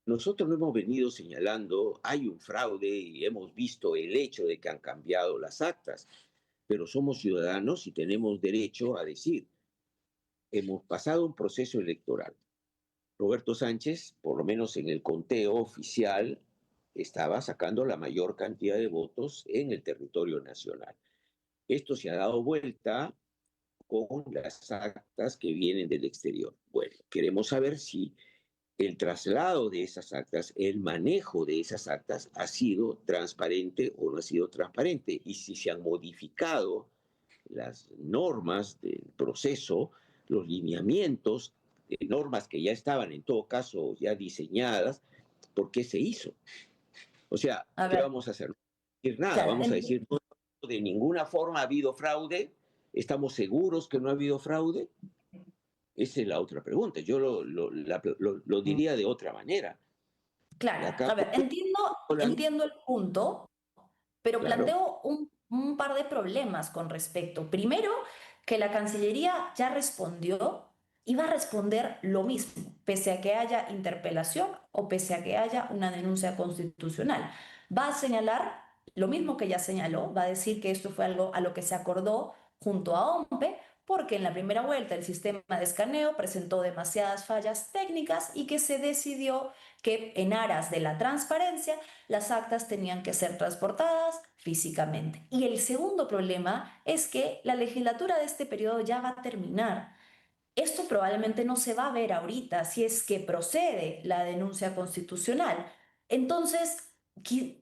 nosotros no hemos venido señalando hay un fraude y hemos visto el hecho de que han cambiado las actas, pero somos ciudadanos y tenemos derecho a decir, hemos pasado un proceso electoral. Roberto Sánchez, por lo menos en el conteo oficial, estaba sacando la mayor cantidad de votos en el territorio nacional. Esto se ha dado vuelta con las actas que vienen del exterior. Bueno, queremos saber si el traslado de esas actas, el manejo de esas actas ha sido transparente o no ha sido transparente, y si se han modificado las normas del proceso, los lineamientos, normas que ya estaban en todo caso ya diseñadas, ¿por qué se hizo? O sea, A ¿qué ver, vamos a hacer? No vamos a decir nada, claro, vamos a decir, no, de ninguna forma ha habido fraude, ¿estamos seguros que no ha habido fraude? Esa es la otra pregunta. Yo lo diría de otra manera. claro, Acá, a ver, entiendo el punto, pero claro, planteo un par de problemas con respecto. Primero, que la Cancillería ya respondió y va a responder lo mismo, pese a que haya interpelación o pese a que haya una denuncia constitucional. Va a señalar lo mismo que ya señaló, va a decir que esto fue algo a lo que se acordó junto a OMPE, porque en la primera vuelta el sistema de escaneo presentó demasiadas fallas técnicas y que se decidió que en aras de la transparencia las actas tenían que ser transportadas físicamente. Y el segundo problema es que la legislatura de este periodo ya va a terminar. Esto probablemente no se va a ver ahorita si es que procede la denuncia constitucional. Entonces,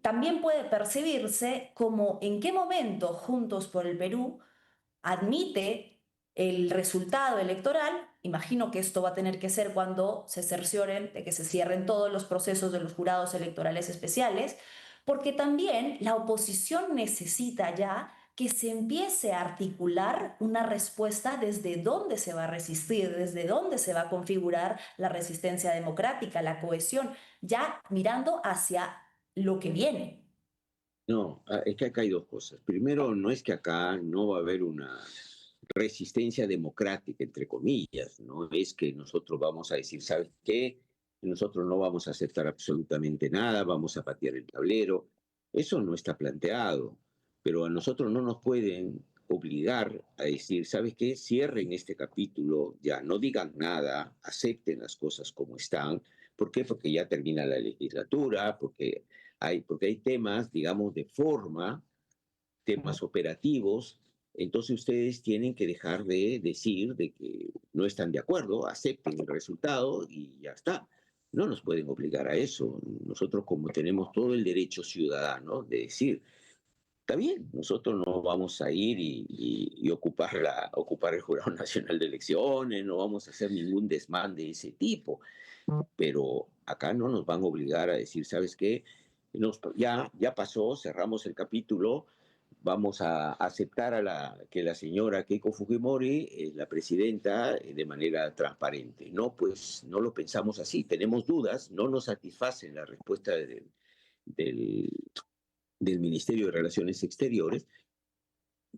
también puede percibirse como en qué momento Juntos por el Perú admite el resultado electoral. Imagino que esto va a tener que ser cuando se cercioren de que se cierren todos los procesos de los jurados electorales especiales, porque también la oposición necesita ya que se empiece a articular una respuesta desde dónde se va a resistir, desde dónde se va a configurar la resistencia democrática, la cohesión, ya mirando hacia lo que viene. no, es que acá hay dos cosas. Primero, no es que acá no va a haber una resistencia democrática, entre comillas, no es que nosotros vamos a decir, ¿sabes qué? Nosotros no vamos a aceptar absolutamente nada, vamos a patear el tablero. Eso no está planteado, pero a nosotros no nos pueden obligar a decir, ¿sabes qué? Cierren este capítulo, ya no digan nada, acepten las cosas como están. ¿Por qué? Porque ya termina la legislatura, porque hay temas, digamos, de forma, temas operativos. Entonces ustedes tienen que dejar de decir de que no están de acuerdo, acepten el resultado y ya está. No nos pueden obligar a eso. Nosotros como tenemos todo el derecho ciudadano de decir, está bien, nosotros no vamos a ir y ocupar el Jurado Nacional de Elecciones, no vamos a hacer ningún desmán de ese tipo, pero acá no nos van a obligar a decir, ¿sabes qué? Ya pasó, cerramos el capítulo, vamos a aceptar que la señora Keiko Fujimori es la presidenta de manera transparente. No, pues no lo pensamos así, tenemos dudas, no nos satisfacen la respuesta del, del Ministerio de Relaciones Exteriores.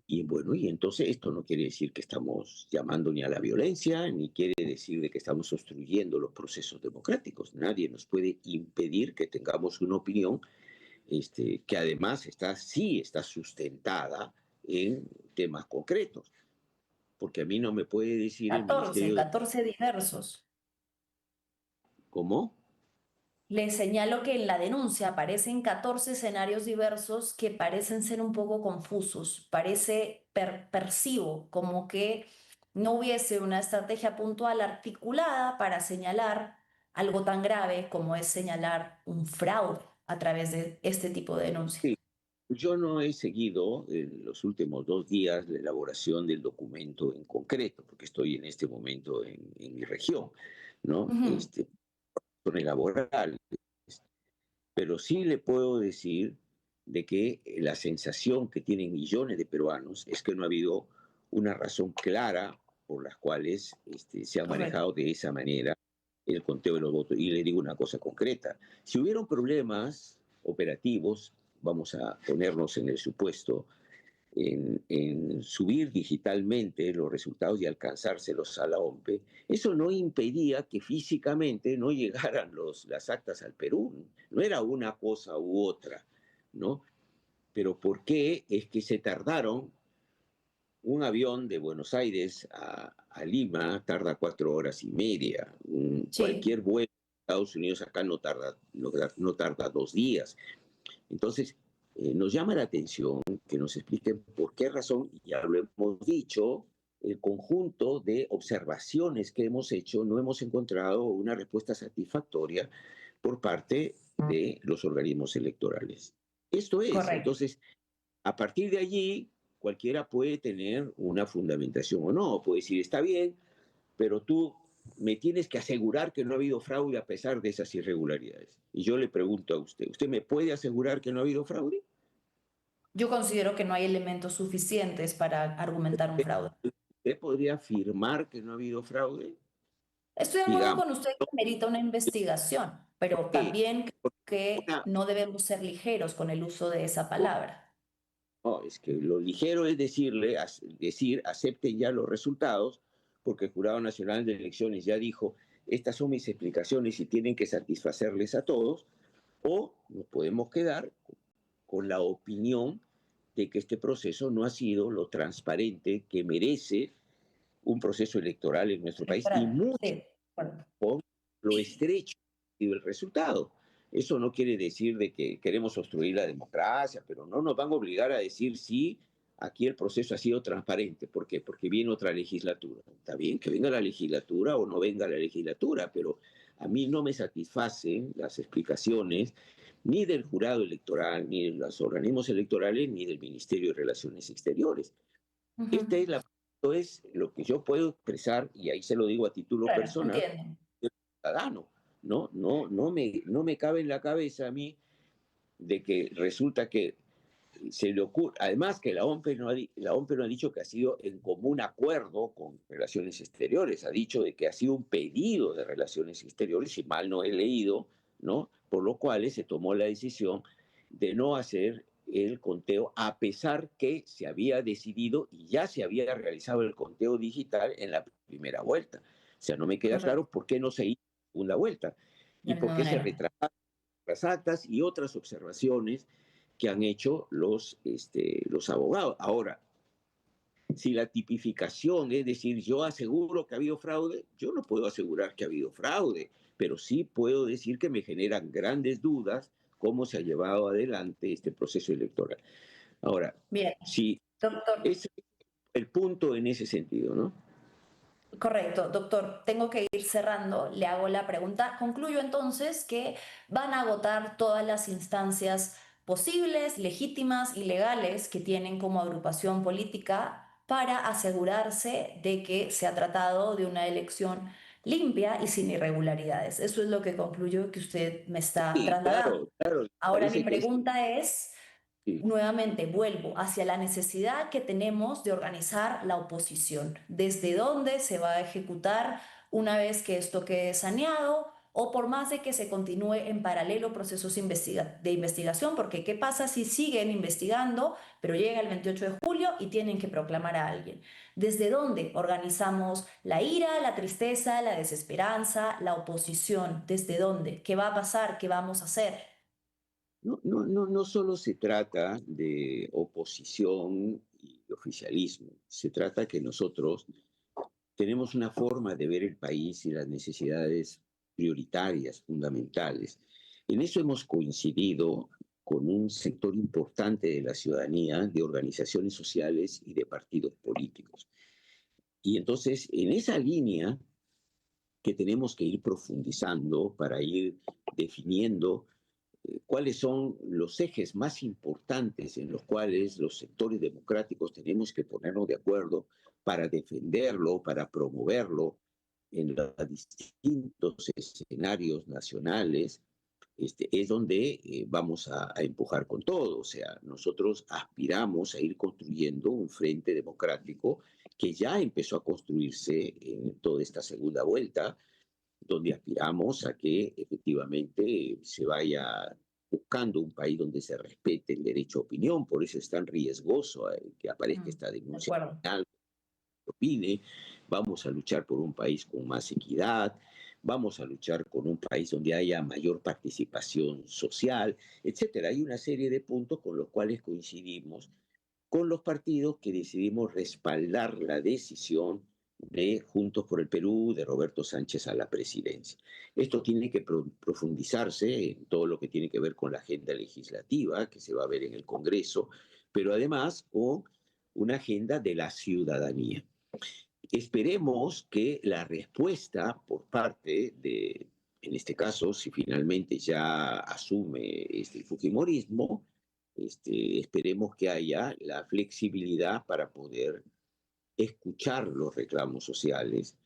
Y bueno, y entonces esto no quiere decir que estamos llamando ni a la violencia, ni quiere decir de que estamos obstruyendo los procesos democráticos. Nadie nos puede impedir que tengamos una opinión que además sí está sustentada en temas concretos. Porque a mí no me puede decir el 14, Ministerio de... 14 diversos. ¿Cómo? Le señalo que en la denuncia aparecen 14 escenarios diversos que parecen ser un poco confusos. Percibo como que no hubiese una estrategia puntual articulada para señalar algo tan grave como es señalar un fraude a través de este tipo de denuncia. Sí. Yo no he seguido en los últimos 2 días la elaboración del documento en concreto, porque estoy en este momento en mi región, ¿no? Ujú. Son laborales. Pero sí le puedo decir de que la sensación que tienen millones de peruanos es que no ha habido una razón clara por las cuales se ha Correcto. manejado de esa manera el conteo de los votos. Y le digo una cosa concreta. Si hubieron problemas operativos, vamos a ponernos en el supuesto, en subir digitalmente los resultados y alcanzárselos a la OMPE, eso no impedía que físicamente no llegaran las actas al Perú. No era una cosa u otra, ¿no? Pero ¿por qué es que se tardaron? Un avión de Buenos Aires a Lima tarda 4 horas y media. Sí, Cualquier vuelo a Estados Unidos acá no tarda 2 días. Entonces, nos llama la atención que nos expliquen por qué razón, y ya lo hemos dicho, el conjunto de observaciones que hemos hecho no hemos encontrado una respuesta satisfactoria por parte de los organismos electorales. Esto es, correcto. entonces, a partir de allí, cualquiera puede tener una fundamentación o no, puede decir, está bien, pero tú me tienes que asegurar que no ha habido fraude a pesar de esas irregularidades. Y yo le pregunto a usted, ¿usted me puede asegurar que no ha habido fraude? Yo considero que no hay elementos suficientes para argumentar un fraude. ¿Usted podría afirmar que no ha habido fraude? Estoy de acuerdo Digamos, con usted que merita una investigación, pero ¿qué? también creo que Una- no debemos ser ligeros con el uso de esa palabra. no, es que lo ligero es decir, acepten ya los resultados, porque el Jurado Nacional de Elecciones ya dijo, estas son mis explicaciones y tienen que satisfacerles a todos, o nos podemos quedar con la opinión de que este proceso no ha sido lo transparente que merece un proceso electoral en nuestro país y Electoral. mucho Sí, bueno, por lo estrecho que ha sido el resultado. Eso no quiere decir de que queremos obstruir la democracia, pero no nos van a obligar a decir sí, aquí el proceso ha sido transparente. ¿Por qué? Porque viene otra legislatura. Está bien que venga la legislatura o no venga la legislatura, pero a mí no me satisfacen las explicaciones ni del jurado electoral, ni de los organismos electorales, ni del Ministerio de Relaciones Exteriores. ujú, Esta es esto es lo que yo puedo expresar, y ahí se lo digo a título claro, personal, entiendo. ciudadano. No me cabe en la cabeza a mí de que resulta que se le ocurre, además que la OMPE no ha dicho que ha sido en común acuerdo con Relaciones Exteriores, ha dicho de que ha sido un pedido de Relaciones Exteriores, si mal no he leído, ¿no? Por lo cual se tomó la decisión de no hacer el conteo, a pesar que se había decidido y ya se había realizado el conteo digital en la primera vuelta. O sea, no me queda Correcto. claro por qué no se hizo segunda vuelta y De la por qué se nueva. retrasaron las actas y otras observaciones que han hecho los abogados. Ahora, si la tipificación es decir, yo aseguro que ha habido fraude, yo no puedo asegurar que ha habido fraude, pero sí puedo decir que me generan grandes dudas cómo se ha llevado adelante este proceso electoral. Ahora, Bien, si doctor. ese es el punto en ese sentido, ¿no? Correcto, doctor. Tengo que ir cerrando. Le hago la pregunta. Concluyo entonces que van a agotar todas las instancias posibles, legítimas y legales que tienen como agrupación política para asegurarse de que se ha tratado de una elección limpia y sin irregularidades. Eso es lo que concluyo que usted me está Sí, trasladando. claro, claro. Ahora mi Parece que es, pregunta es, sí. nuevamente vuelvo hacia la necesidad que tenemos de organizar la oposición. ¿Desde dónde se va a ejecutar una vez que esto quede saneado? O por más de que se continúe en paralelo procesos de investigación, porque ¿qué pasa si siguen investigando, pero llega el 28 de julio y tienen que proclamar a alguien? ¿Desde dónde organizamos la ira, la tristeza, la desesperanza, la oposición? ¿Desde dónde? ¿Qué va a pasar? ¿Qué vamos a hacer? No solo se trata de oposición y oficialismo, se trata que nosotros tenemos una forma de ver el país y las necesidades prioritarias, fundamentales. En eso hemos coincidido con un sector importante de la ciudadanía, de organizaciones sociales y de partidos políticos. Y entonces, en esa línea que tenemos que ir profundizando para ir definiendo cuáles son los ejes más importantes en los cuales los sectores democráticos tenemos que ponernos de acuerdo para defenderlo, para promoverlo en los distintos escenarios nacionales, es donde vamos a empujar con todo. O sea, nosotros aspiramos a ir construyendo un frente democrático que ya empezó a construirse en toda esta segunda vuelta, donde aspiramos a que efectivamente se vaya buscando un país donde se respete el derecho a opinión. Por eso es tan riesgoso que aparezca esta De denuncia acuerdo. penal, que opine. Vamos a luchar por un país con más equidad, vamos a luchar con un país donde haya mayor participación social, etcétera. Hay una serie de puntos con los cuales coincidimos con los partidos que decidimos respaldar la decisión de Juntos por el Perú, de Roberto Sánchez a la presidencia. Esto tiene que profundizarse en todo lo que tiene que ver con la agenda legislativa que se va a ver en el Congreso, pero además con una agenda de la ciudadanía. Esperemos que la respuesta por parte de, en este caso, si finalmente ya asume el fujimorismo, esperemos que haya la flexibilidad para poder escuchar los reclamos sociales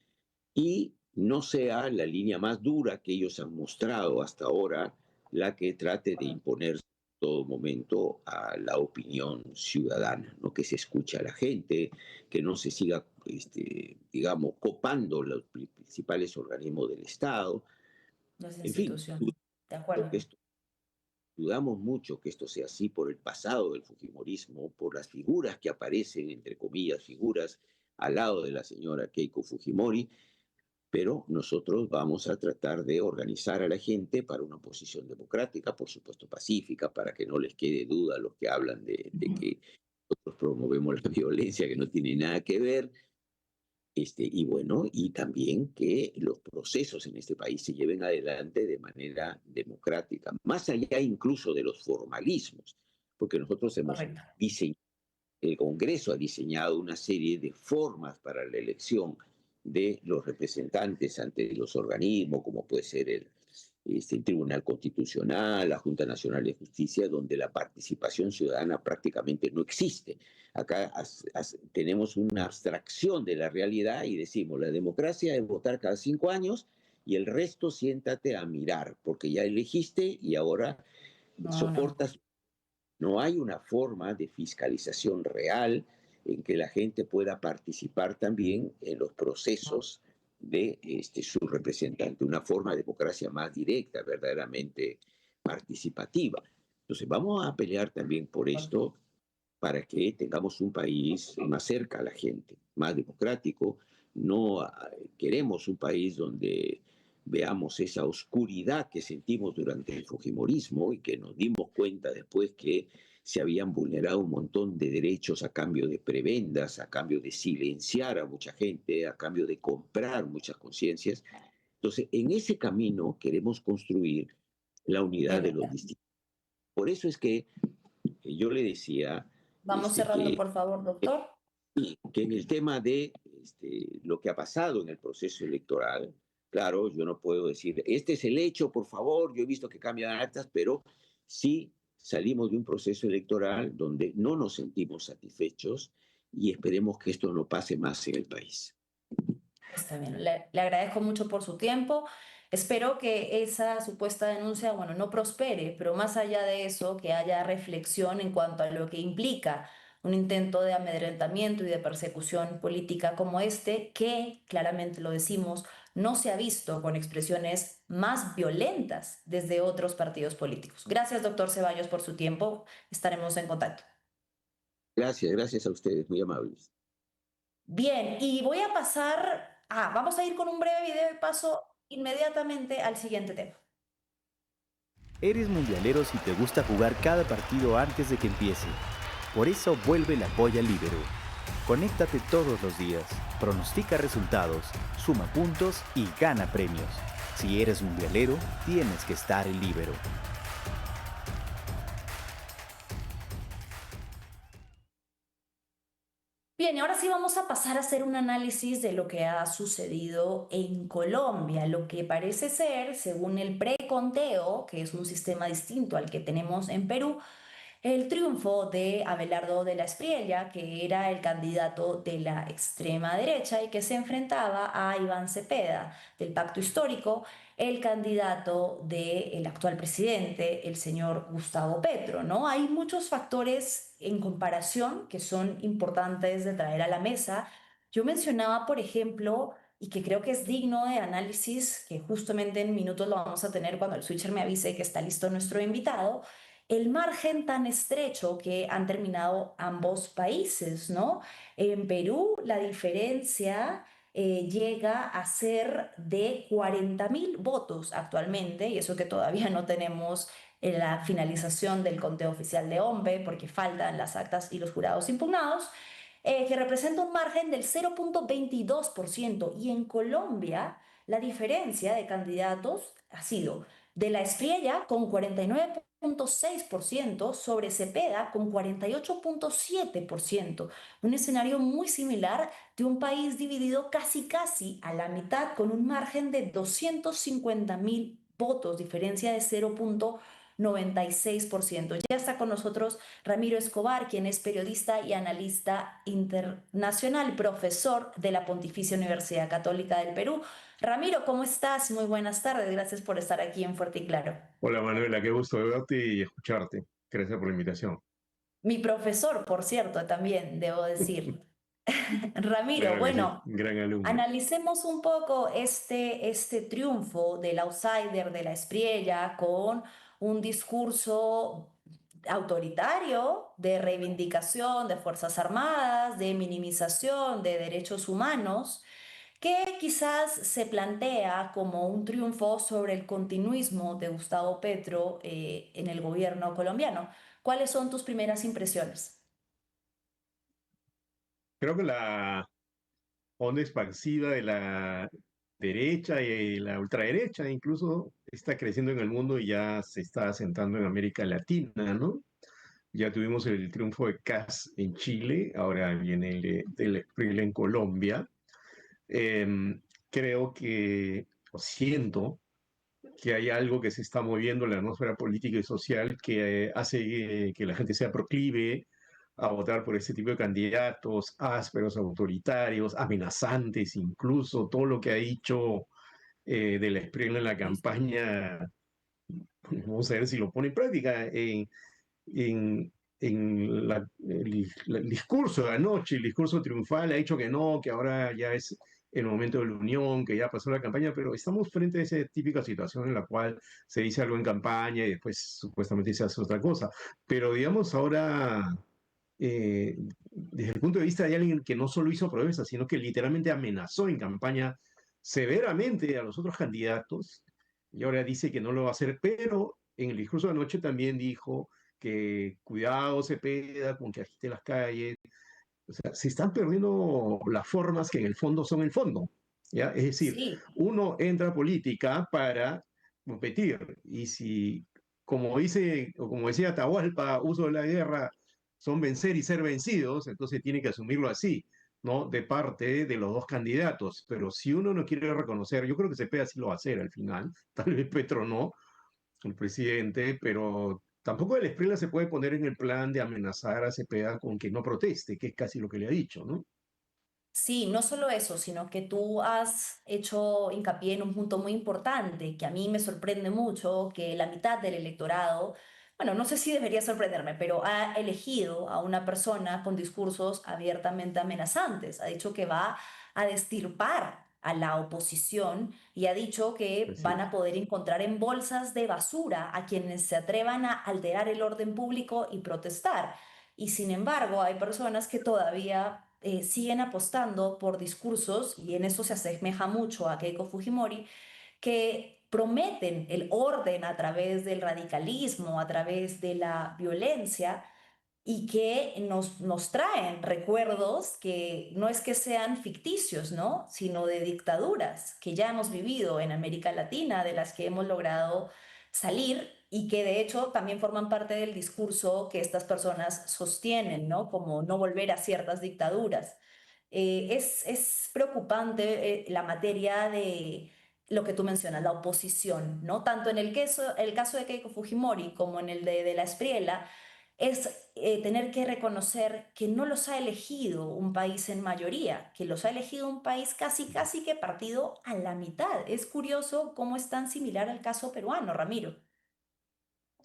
y no sea la línea más dura que ellos han mostrado hasta ahora la que trate de imponer en todo momento a la opinión ciudadana, ¿no? Que se escuche a la gente, que no se siga, digamos, copando los principales organismos del Estado. Las En fin, instituciones. De acuerdo. dudamos mucho que esto sea así por el pasado del fujimorismo, por las figuras que aparecen, entre comillas, figuras al lado de la señora Keiko Fujimori, pero nosotros vamos a tratar de organizar a la gente para una oposición democrática, por supuesto pacífica, para que no les quede duda a los que hablan de que nosotros promovemos la violencia, que no tiene nada que ver. Y bueno, y también que los procesos en este país se lleven adelante de manera democrática, más allá incluso de los formalismos, porque nosotros hemos Correcto. diseñado, el Congreso ha diseñado una serie de formas para la elección de los representantes ante los organismos, como puede ser el Tribunal Constitucional, la Junta Nacional de Justicia, donde la participación ciudadana prácticamente no existe. Acá tenemos una abstracción de la realidad y decimos, la democracia es votar cada 5 años y el resto siéntate a mirar, porque ya elegiste y ahora No, no. soportas. No hay una forma de fiscalización real en que la gente pueda participar también en los procesos de su representante, una forma de democracia más directa, verdaderamente participativa. Entonces vamos a pelear también por esto para que tengamos un país más cerca a la gente, más democrático. No queremos un país donde veamos esa oscuridad que sentimos durante el fujimorismo y que nos dimos cuenta después que se habían vulnerado un montón de derechos a cambio de prebendas, a cambio de silenciar a mucha gente, a cambio de comprar muchas conciencias. Entonces, en ese camino queremos construir la unidad de los distintos. Por eso es que yo le decía Vamos cerrando, por favor, doctor. que en el tema de lo que ha pasado en el proceso electoral, claro, yo no puedo decir, este es el hecho, por favor, yo he visto que cambian actas, pero sí salimos de un proceso electoral donde no nos sentimos satisfechos y esperemos que esto no pase más en el país. Está bien, le agradezco mucho por su tiempo. Espero que esa supuesta denuncia, bueno, no prospere, pero más allá de eso, que haya reflexión en cuanto a lo que implica un intento de amedrentamiento y de persecución política como este, que claramente lo decimos, no se ha visto con expresiones más violentas desde otros partidos políticos. Gracias, doctor Ceballos, por su tiempo. Estaremos en contacto. Gracias a ustedes, muy amables. Bien, y voy a pasar, vamos a ir con un breve video y paso inmediatamente al siguiente tema. Eres mundialero si te gusta jugar cada partido antes de que empiece. Por eso vuelve la Polla Libero. Conéctate todos los días, pronostica resultados, suma puntos y gana premios. Si eres mundialero, tienes que estar en Libero. Bien, y ahora sí vamos a pasar a hacer un análisis de lo que ha sucedido en Colombia. Lo que parece ser, según el preconteo, que es un sistema distinto al que tenemos en Perú, el triunfo de Abelardo de la Espriella, que era el candidato de la extrema derecha y que se enfrentaba a Iván Cepeda, del Pacto Histórico, el candidato del actual presidente, el señor Gustavo Petro, ¿no? Hay muchos factores en comparación que son importantes de traer a la mesa. Yo mencionaba, por ejemplo, y que creo que es digno de análisis, que justamente en minutos lo vamos a tener cuando el switcher me avise que está listo nuestro invitado, el margen tan estrecho que han terminado ambos países, ¿no? En Perú la diferencia llega a ser de 40.000 votos actualmente, y eso que todavía no tenemos la finalización del conteo oficial de OMPE, porque faltan las actas y los jurados impugnados, que representa un margen del 0.22%, y en Colombia la diferencia de candidatos ha sido de la Espriella con 49.6% sobre Cepeda con 48.7%. Un escenario muy similar de un país dividido casi a la mitad con un margen de 250.000 votos, diferencia de 0.96%. Ya está con nosotros Ramiro Escobar, quien es periodista y analista internacional, profesor de la Pontificia Universidad Católica del Perú. Ramiro, ¿cómo estás? Muy buenas tardes. Gracias por estar aquí en Fuerte y Claro. Hola Manuela, qué gusto verte y escucharte. Gracias por la invitación. Mi profesor, por cierto, también, debo decir. Ramiro, Claro que bueno, sí, gran alumno. analicemos un poco este triunfo del outsider de la Espriella con un discurso autoritario de reivindicación de Fuerzas Armadas, de minimización de derechos humanos, que quizás se plantea como un triunfo sobre el continuismo de Gustavo Petro en el gobierno colombiano. ¿Cuáles son tus primeras impresiones? Creo que la onda expansiva de la derecha y la ultraderecha incluso está creciendo en el mundo y ya se está asentando en América Latina, ¿no? Ya tuvimos el triunfo de Kast en Chile, ahora viene el Espriella en Colombia. Creo que, o siento, que hay algo que se está moviendo en la atmósfera política y social que hace que la gente sea proclive a votar por este tipo de candidatos ásperos, autoritarios, amenazantes, incluso todo lo que ha dicho de la Espriella en la campaña. Vamos a ver si lo pone en práctica. En el discurso de anoche, el discurso triunfal, ha dicho que no, que ahora ya es el momento de la unión, que ya pasó la campaña, pero estamos frente a esa típica situación en la cual se dice algo en campaña y después supuestamente se hace otra cosa. Pero digamos ahora, desde el punto de vista de alguien que no solo hizo promesas, sino que literalmente amenazó en campaña severamente a los otros candidatos y ahora dice que no lo va a hacer, pero en el discurso de anoche también dijo que cuidado Cepeda con que agite las calles. O sea, se están perdiendo las formas que en el fondo son el fondo. ¿Ya? Es decir, Sí, uno entra a política para competir y si, como dice, o como decía Atahualpa, uso de la guerra son vencer y ser vencidos, entonces tiene que asumirlo así, ¿no? De parte de los dos candidatos. Pero si uno no quiere reconocer, yo creo que Cepeda sí lo va a hacer al final, tal vez Petro no, el presidente, pero tampoco el Espriella se puede poner en el plan de amenazar a Cepeda con que no proteste, que es casi lo que le ha dicho, ¿no? sí, no solo eso, sino que tú has hecho hincapié en un punto muy importante que a mí me sorprende mucho, que la mitad del electorado, bueno, no sé si debería sorprenderme, pero ha elegido a una persona con discursos abiertamente amenazantes. Ha dicho que va a destirpar a la oposición y ha dicho que Así van a es. poder encontrar en bolsas de basura a quienes se atrevan a alterar el orden público y protestar. Y sin embargo, hay personas que todavía siguen apostando por discursos, y en eso se asemeja mucho a Keiko Fujimori, que prometen el orden a través del radicalismo, a través de la violencia, y que nos traen recuerdos que no es que sean ficticios, ¿no? Sino de dictaduras que ya hemos vivido en América Latina, de las que hemos logrado salir y que de hecho también forman parte del discurso que estas personas sostienen, ¿no? Como no volver a ciertas dictaduras. Es preocupante la materia de lo que tú mencionas, la oposición, ¿no? Tanto en el caso de Keiko Fujimori como en el de la Espriella, es tener que reconocer que no los ha elegido un país en mayoría, que los ha elegido un país casi, casi que partido a la mitad. Es curioso cómo es tan similar al caso peruano, Ramiro.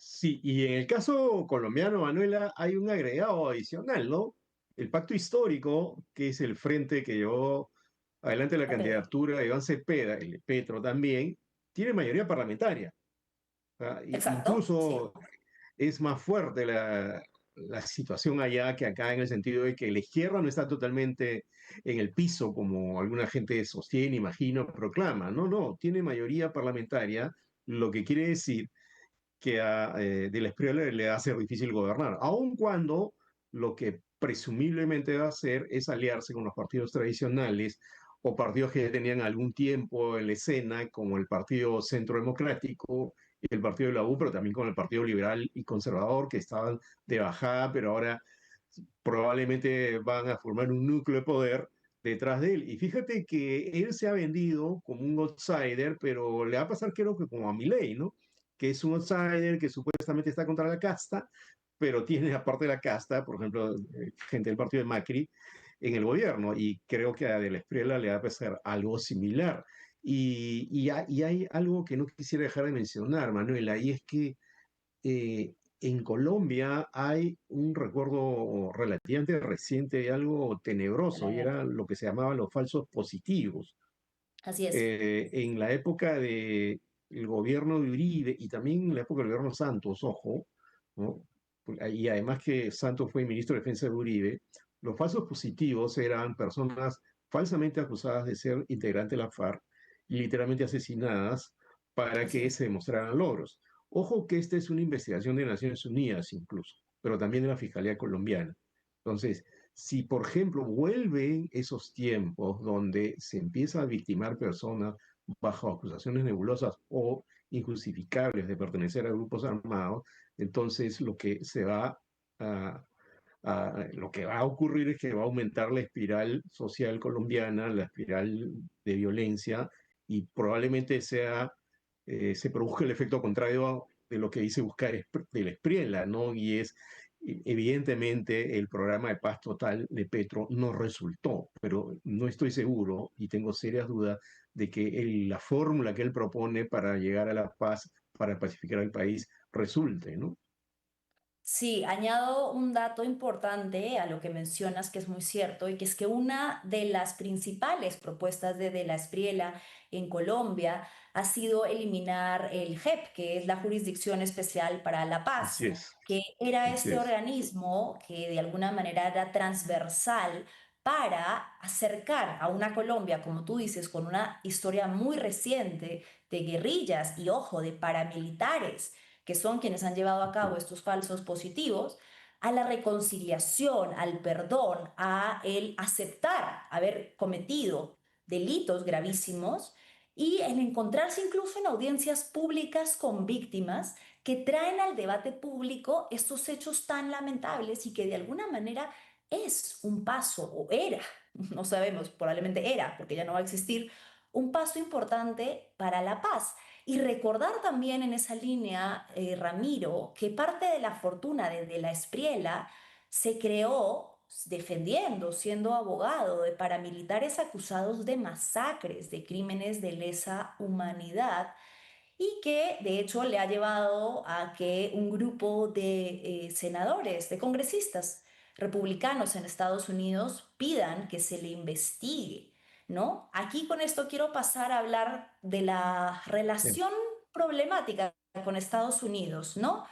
Sí, y en el caso colombiano, Manuela, hay un agregado adicional, ¿no? El pacto histórico, que es el frente que llevó adelante la A Pedro. candidatura de Iván Cepeda, el de Petro también, tiene mayoría parlamentaria. Exacto, sí, Incluso es más fuerte la situación allá que acá en el sentido de que la izquierda no está totalmente en el piso como alguna gente sostiene, imagino, proclama. No, no, tiene mayoría parlamentaria, lo que quiere decir que a De la Espriella le va a ser difícil gobernar, aun cuando lo que presumiblemente va a hacer es aliarse con los partidos tradicionales o partidos que ya tenían algún tiempo en la escena, como el Partido Centro Democrático y el Partido de la U, pero también con el Partido Liberal y Conservador, que estaban de bajada, pero ahora probablemente van a formar un núcleo de poder detrás de él. Y fíjate que él se ha vendido como un outsider, pero le va a pasar creo que como a Milei, ¿no? Que es un outsider que supuestamente está contra la casta, pero tiene aparte de la casta, por ejemplo, gente del partido de Macri en el gobierno, y creo que a De la Espriella le va a pasar algo similar. Y hay algo que no quisiera dejar de mencionar, Manuela, y es que en Colombia hay un recuerdo relativamente reciente de algo de la tenebroso, y guerra. era lo que se llamaban los falsos positivos. Así es. En la época del gobierno de Uribe y también en la época del gobierno Santos, ojo, ¿no? Y además que Santos fue ministro de Defensa de Uribe, los falsos positivos eran personas falsamente acusadas de ser integrantes de la FARC y literalmente asesinadas para Así que es. se demostraran logros. Ojo que esta es una investigación de Naciones Unidas incluso, pero también de la Fiscalía Colombiana. Entonces, si, por ejemplo, vuelven esos tiempos donde se empieza a victimar personas bajo acusaciones nebulosas o injustificables de pertenecer a grupos armados, entonces a, lo que va a ocurrir es que va a aumentar la espiral social colombiana, la espiral de violencia, y probablemente se produzca el efecto contrario de lo que dice buscar de la Espriella, ¿no? Y es evidentemente el programa de paz total de Petro no resultó, pero no estoy seguro y tengo serias dudas de que la fórmula que él propone para llegar a la paz, para pacificar al país, resulte, ¿no? Sí, añado un dato importante a lo que mencionas, que es muy cierto, y que es que una de las principales propuestas de la Espriella en Colombia ha sido eliminar el JEP, que es la Jurisdicción Especial para la Paz, Así es, que era así este es. organismo que de alguna manera era transversal para acercar a una Colombia, como tú dices, con una historia muy reciente de guerrillas y, ojo, de paramilitares, que son quienes han llevado a cabo estos falsos positivos, a la reconciliación, al perdón, a el aceptar haber cometido delitos gravísimos y el encontrarse incluso en audiencias públicas con víctimas que traen al debate público estos hechos tan lamentables y que de alguna manera es un paso, o era, no sabemos, probablemente era, porque ya no va a existir, un paso importante para la paz. Y recordar también en esa línea, Ramiro, que parte de la fortuna de la Espriella se creó defendiendo, siendo abogado de paramilitares acusados de masacres, de crímenes de lesa humanidad, y que de hecho le ha llevado a que un grupo de senadores, de congresistas republicanos en Estados Unidos pidan que se le investigue, ¿no? Aquí con esto quiero pasar a hablar de la Bien. relación problemática con Estados Unidos, ¿no?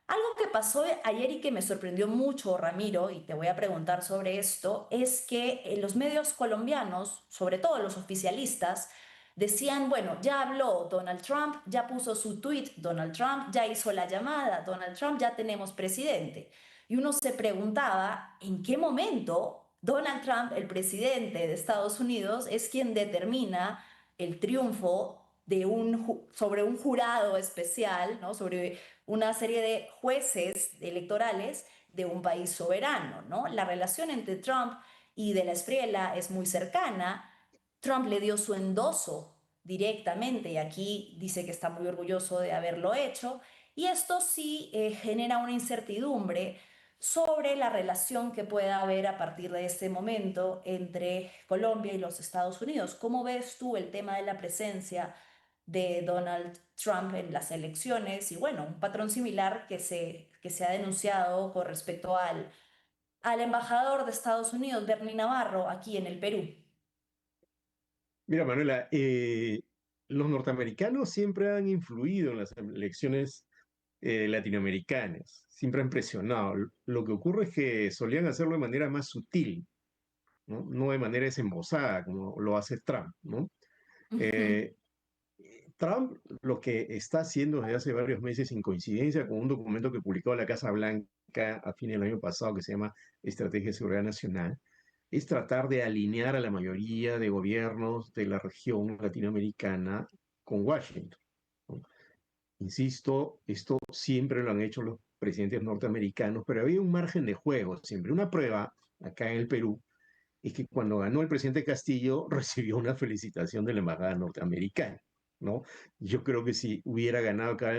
Algo que pasó ayer y que me sorprendió mucho, Ramiro, y te voy a preguntar sobre esto, es que los medios colombianos, sobre todo los oficialistas, decían, bueno, ya habló Donald Trump, ya puso su tweet Donald Trump, ya hizo la llamada Donald Trump, ya tenemos presidente. Y uno se preguntaba, ¿en qué momento Donald Trump, el presidente de Estados Unidos, es quien determina el triunfo de sobre un jurado especial, ¿no? Sobre una serie de jueces electorales de un país soberano, ¿no? La relación entre Trump y de la Espriella es muy cercana. Trump le dio su endoso directamente y aquí dice que está muy orgulloso de haberlo hecho. Y esto sí genera una incertidumbre sobre la relación que pueda haber a partir de este momento entre Colombia y los Estados Unidos. ¿Cómo ves tú el tema de la presencia de Donald Trump en las elecciones? Y bueno, un patrón similar que se ha denunciado con respecto al embajador de Estados Unidos, Bernie Navarro, aquí en el Perú. Mira, Manuela, los norteamericanos siempre han influido en las elecciones latinoamericanas, siempre han presionado. Lo que ocurre es que solían hacerlo de manera más sutil, ¿no? No de manera desembosada, como lo hace Trump, ¿no? Ujú. Eh, Trump lo que está haciendo desde hace varios meses, en coincidencia con un documento que publicó la Casa Blanca a fin del año pasado, que se llama Estrategia de Seguridad Nacional, es tratar de alinear a la mayoría de gobiernos de la región latinoamericana con Washington, ¿no? Insisto, esto siempre lo han hecho los presidentes norteamericanos, pero había un margen de juego siempre. Una prueba acá en el Perú es que cuando ganó el presidente Castillo recibió una felicitación de la embajada norteamericana, ¿no? Yo creo que si hubiera ganado acá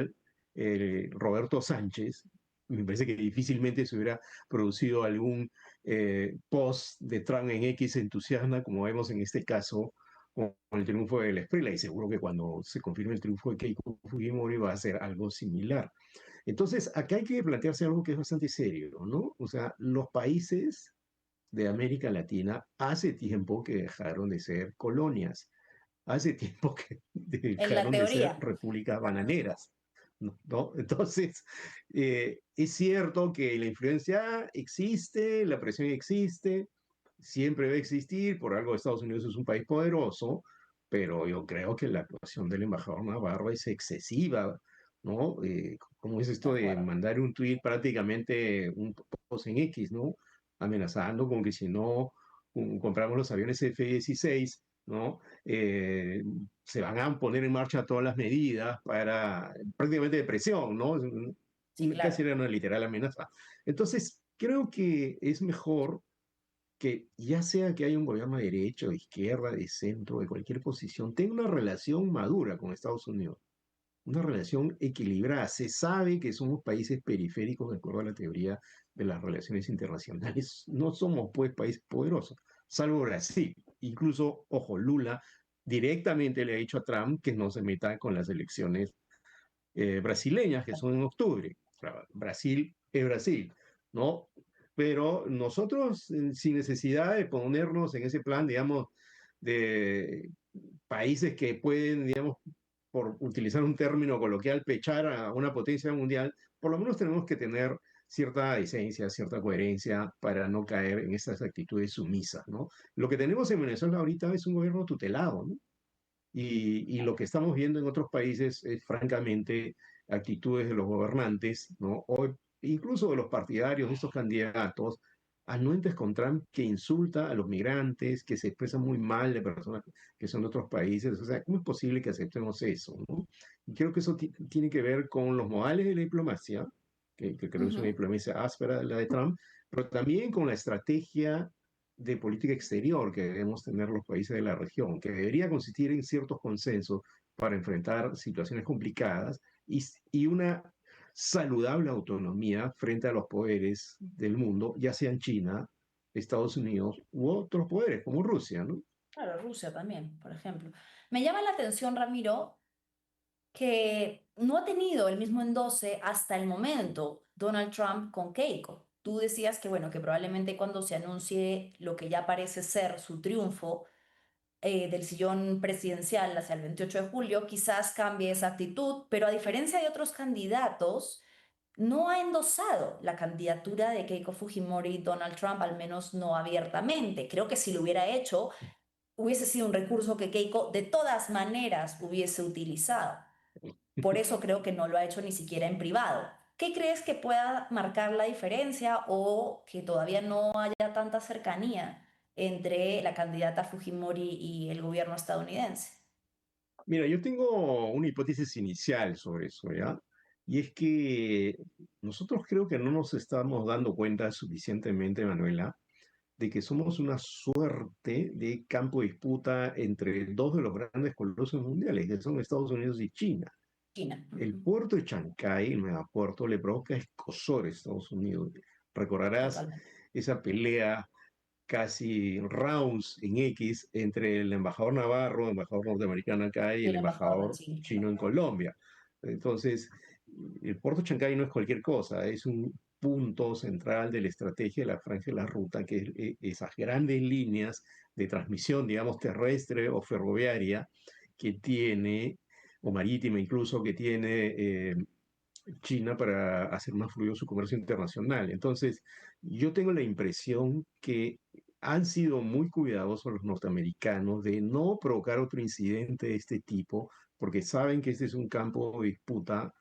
Roberto Sánchez, me parece que difícilmente se hubiera producido algún post de Trump en X entusiasma, como vemos en este caso con el triunfo de la Espriella, y seguro que cuando se confirme el triunfo de Keiko Fujimori va a ser algo similar. Entonces, acá hay que plantearse algo que es bastante serio, ¿no? O sea, los países de América Latina hace tiempo que dejaron de ser colonias, hace tiempo que En la dejaron de ser teoría. repúblicas bananeras, ¿no? Entonces, es cierto que la influencia existe, la presión existe, siempre va a existir, por algo Estados Unidos es un país poderoso, pero yo creo que la actuación del embajador Navarro es excesiva, ¿no? ¿Cómo es De esto de acuerdo. mandar un tuit prácticamente un post en X, ¿no? Amenazando con que si no compramos los aviones F-16, ¿no? Se van a poner en marcha todas las medidas para prácticamente de presión, ¿no? Sí, claro. Casi era una literal amenaza. Entonces, creo que es mejor que ya sea que haya un gobierno de derecha, de izquierda, de centro, de cualquier posición, tenga una relación madura con Estados Unidos, una relación equilibrada. Se sabe que somos países periféricos de acuerdo a la teoría de las relaciones internacionales. No somos, pues, países poderosos, salvo Brasil. Incluso, ojo, Lula directamente le ha dicho a Trump que no se meta con las elecciones brasileñas, que son en octubre. Brasil es Brasil, ¿no? Pero nosotros, sin necesidad de ponernos en ese plan, digamos, de países que pueden, digamos, por utilizar un término coloquial, pechar a una potencia mundial, por lo menos tenemos que tener cierta decencia, cierta coherencia para no caer en estas actitudes sumisas, ¿no? Lo que tenemos en Venezuela ahorita es un gobierno tutelado, ¿no? Y lo que estamos viendo en otros países es francamente actitudes de los gobernantes, ¿no? O incluso de los partidarios de estos candidatos, anuentes con Trump que insulta a los migrantes, que se expresan muy mal de personas que son de otros países. O sea, ¿cómo es posible que aceptemos eso, ¿no? Y creo que eso tiene que ver con los modales de la diplomacia, que creo que es una Ujú. diplomacia áspera la de Trump, pero también con la estrategia de política exterior que debemos tener los países de la región, que debería consistir en ciertos consensos para enfrentar situaciones complicadas y una saludable autonomía frente a los poderes del mundo, ya sean China, Estados Unidos u otros poderes como Rusia, ¿no? Claro, Rusia también, por ejemplo. Me llama la atención, Ramiro, que no ha tenido el mismo endoce hasta el momento Donald Trump con Keiko. Tú decías que, bueno, que probablemente cuando se anuncie lo que ya parece ser su triunfo del sillón presidencial hacia el 28 de julio, quizás cambie esa actitud, pero a diferencia de otros candidatos, no ha endosado la candidatura de Keiko Fujimori y Donald Trump, al menos no abiertamente. Creo que si lo hubiera hecho, hubiese sido un recurso que Keiko de todas maneras hubiese utilizado. Por eso creo que no lo ha hecho ni siquiera en privado. ¿Qué crees que pueda marcar la diferencia o que todavía no haya tanta cercanía entre la candidata Fujimori y el gobierno estadounidense? Mira, yo tengo una hipótesis inicial sobre eso, ¿ya? Y es que nosotros creo que no nos estamos dando cuenta suficientemente, Manuela, de que somos una suerte de campo de disputa entre dos de los grandes colosos mundiales, que son Estados Unidos y China. China. El Ujú. puerto de Chancay, el megapuerto, le provoca escozor a Estados Unidos. Recordarás Totalmente. esa pelea casi rounds en X entre el embajador Navarro, el embajador norteamericano acá y Y el el embajador de embajador China. chino en Colombia. Entonces, el puerto de Chancay no es cualquier cosa, es un punto central de la estrategia de la Franja de la Ruta, que es esas grandes líneas de transmisión, digamos, terrestre o ferroviaria que tiene, o marítima incluso, que tiene China para hacer más fluido su comercio internacional. Entonces, yo tengo la impresión que han sido muy cuidadosos los norteamericanos de no provocar otro incidente de este tipo, porque saben que este es un campo de disputa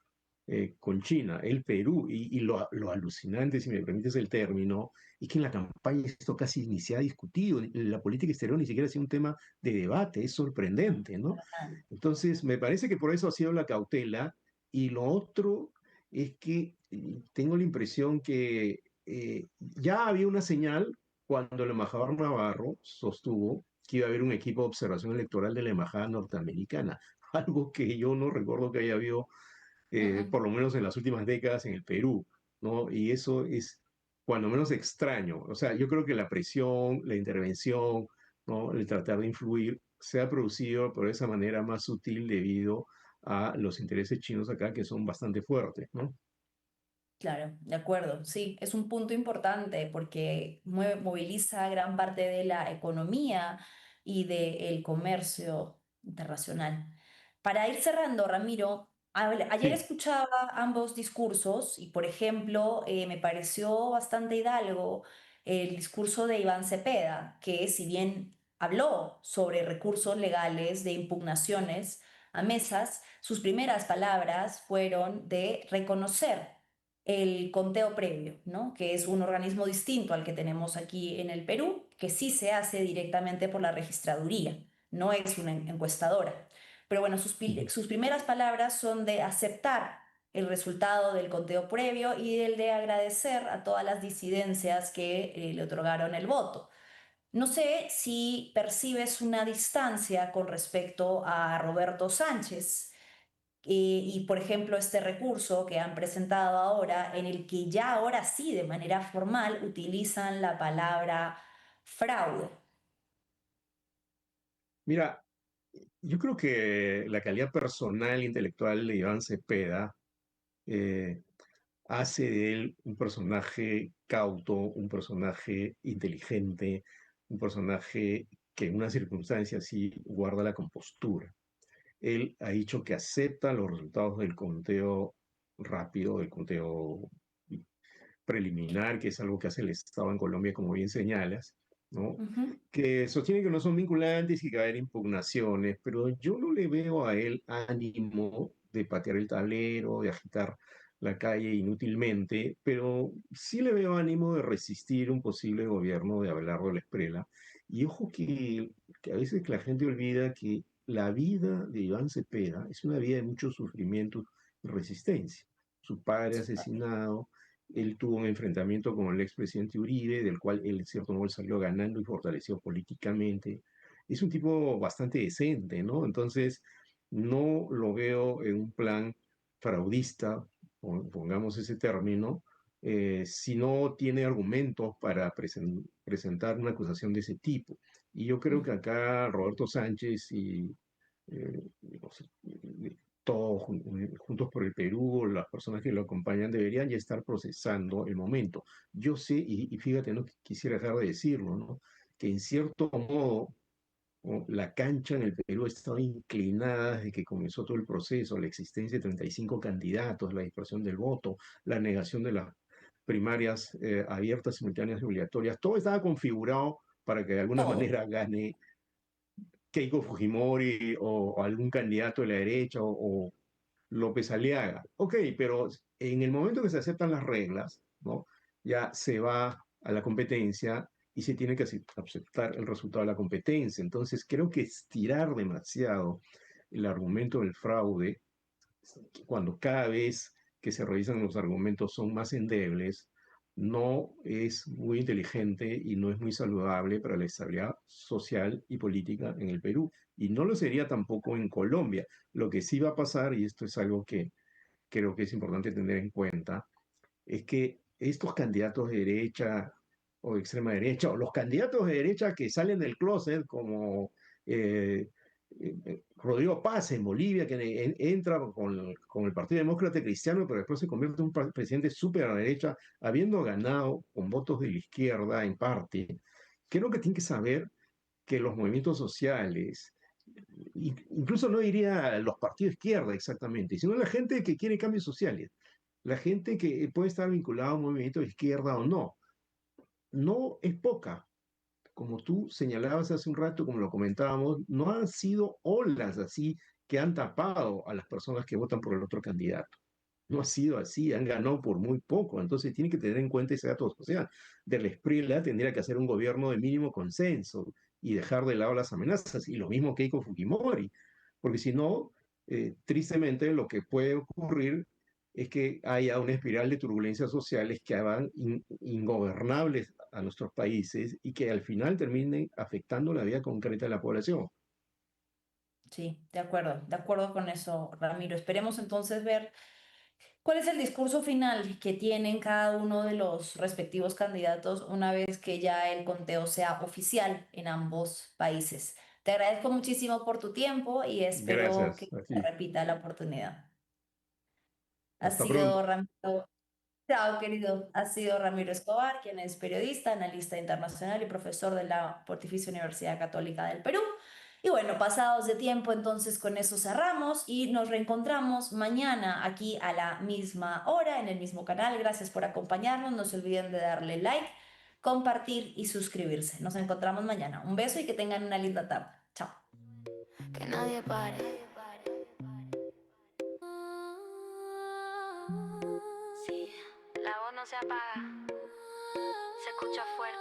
con China, el Perú, y lo alucinante, si me permites el término, es que en la campaña esto casi ni se ha discutido, la política exterior ni siquiera ha sido un tema de debate, es No, sorprendente, ¿no? para nada. Entonces, me parece que por eso ha sido la cautela. Y lo otro es que tengo la impresión que ya había una señal cuando el embajador Navarro sostuvo que iba a haber un equipo de observación electoral de la embajada norteamericana, algo que yo no recuerdo que haya habido, Ujú. por lo menos en las últimas décadas, en el Perú, ¿no? Y eso es cuando menos extraño. O sea, yo creo que la presión, la intervención, ¿no? El tratar de influir se ha producido por esa manera más sutil debido a los intereses chinos acá que son bastante fuertes, ¿no? Claro, de acuerdo. Sí, es un punto importante porque moviliza gran parte de la economía y del comercio internacional. Para ir cerrando, Ramiro, ayer Sí, escuchaba ambos discursos y, por ejemplo, me pareció bastante hidalgo el discurso de Iván Cepeda, que si bien habló sobre recursos legales de impugnaciones a mesas, sus primeras palabras fueron de reconocer el conteo previo, ¿no? Que es un organismo distinto al que tenemos aquí en el Perú, que sí se hace directamente por la registraduría, no es una encuestadora. Pero bueno, ujú. sus primeras palabras son de aceptar el resultado del conteo previo y el de agradecer a todas las disidencias que le otorgaron el voto. No sé si percibes una distancia con respecto a Roberto Sánchez por ejemplo, este recurso que han presentado ahora, en el que ya ahora sí, de manera formal, utilizan la palabra fraude. Mira, yo creo que la calidad personal e intelectual de Iván Cepeda eh, hace de él un personaje cauto, un personaje inteligente, un personaje que en una circunstancia así guarda la compostura. Él ha dicho que acepta los resultados del conteo rápido, del conteo preliminar, que es algo que hace el Estado en Colombia, como bien señalas, ¿no? Ujú. Que sostiene que no son vinculantes y que va a haber impugnaciones, pero yo no le veo a él ánimo de patear el tablero, de agitar la calle inútilmente, pero sí le veo ánimo de resistir un posible gobierno de Abelardo Esprella. Y ojo que a veces la gente olvida que la vida de Iván Cepeda es una vida de muchos sufrimientos y resistencia. Su padre asesinado, él tuvo un enfrentamiento con el expresidente Uribe, del cual él, en cierto modo, salió ganando y fortalecido políticamente. Es un tipo bastante decente, ¿no? Entonces, no lo veo en un plan fraudista, pongamos ese término, si no tiene argumentos para presentar una acusación de ese tipo. Y yo creo que acá Roberto Sánchez y no sé, todos juntos por el Perú, las personas que lo acompañan deberían ya estar procesando el momento. Yo sé, y fíjate, no quisiera dejar de decirlo, ¿no? Que en cierto modo la cancha en el Perú estaba inclinada desde que comenzó todo el proceso, la existencia de 35 candidatos, la dispersión del voto, la negación de las primarias abiertas, simultáneas y obligatorias, todo estaba configurado para que de alguna Todo. manera gane Keiko Fujimori o algún candidato de la derecha o López Aliaga. Ok, pero en el momento que se aceptan las reglas, ¿no? Ya se va a la competencia y se tiene que aceptar el resultado de la competencia. Entonces, creo que estirar demasiado el argumento del fraude, cuando cada vez que se revisan los argumentos son más endebles, no es muy inteligente y no es muy saludable para la estabilidad social y política en el Perú. Y no lo sería tampoco en Colombia. Lo que sí va a pasar, y esto es algo que creo que es importante tener en cuenta, es que estos candidatos de derecha o de extrema derecha, o los candidatos de derecha que salen del closet, como Rodrigo Paz en Bolivia, que entra con el Partido Demócrata Cristiano, pero después se convierte en un presidente súper a la derecha, habiendo ganado con votos de la izquierda en parte, creo que tiene que saber que los movimientos sociales, incluso no diría los partidos de izquierda exactamente, sino la gente que quiere cambios sociales, la gente que puede estar vinculada a un movimiento de izquierda o no, no es poca. Como tú señalabas hace un rato, como lo comentábamos, no han sido olas así que han tapado a las personas que votan por el otro candidato. No ha sido así, han ganado por muy poco. Entonces tiene que tener en cuenta ese dato social. De la Espriella tendría que hacer un gobierno de mínimo consenso y dejar de lado las amenazas. Y lo mismo Keiko Fujimori. Porque si no, tristemente lo que puede ocurrir es que haya una espiral de turbulencias sociales que hagan ingobernables a nuestros países y que al final terminen afectando la vida concreta de la población. Sí, de acuerdo con eso, Ramiro. Esperemos entonces ver cuál es el discurso final que tienen cada uno de los respectivos candidatos una vez que ya el conteo sea oficial en ambos países. Te agradezco muchísimo por tu tiempo y espero Gracias que a se ti. repita la oportunidad. Ha Hasta pronto. sido Ramiro. Chao, querido. Ha sido Ramiro Escobar, quien es periodista, analista internacional y profesor de la Pontificia Universidad Católica del Perú. Y bueno, pasados de tiempo, entonces con eso cerramos y nos reencontramos mañana aquí a la misma hora, en el mismo canal. Gracias por acompañarnos. No se olviden de darle like, compartir y suscribirse. Nos encontramos mañana. Un beso y que tengan una linda tarde. Chao. Que nadie pare. Sí, la voz no se apaga, se escucha fuerte.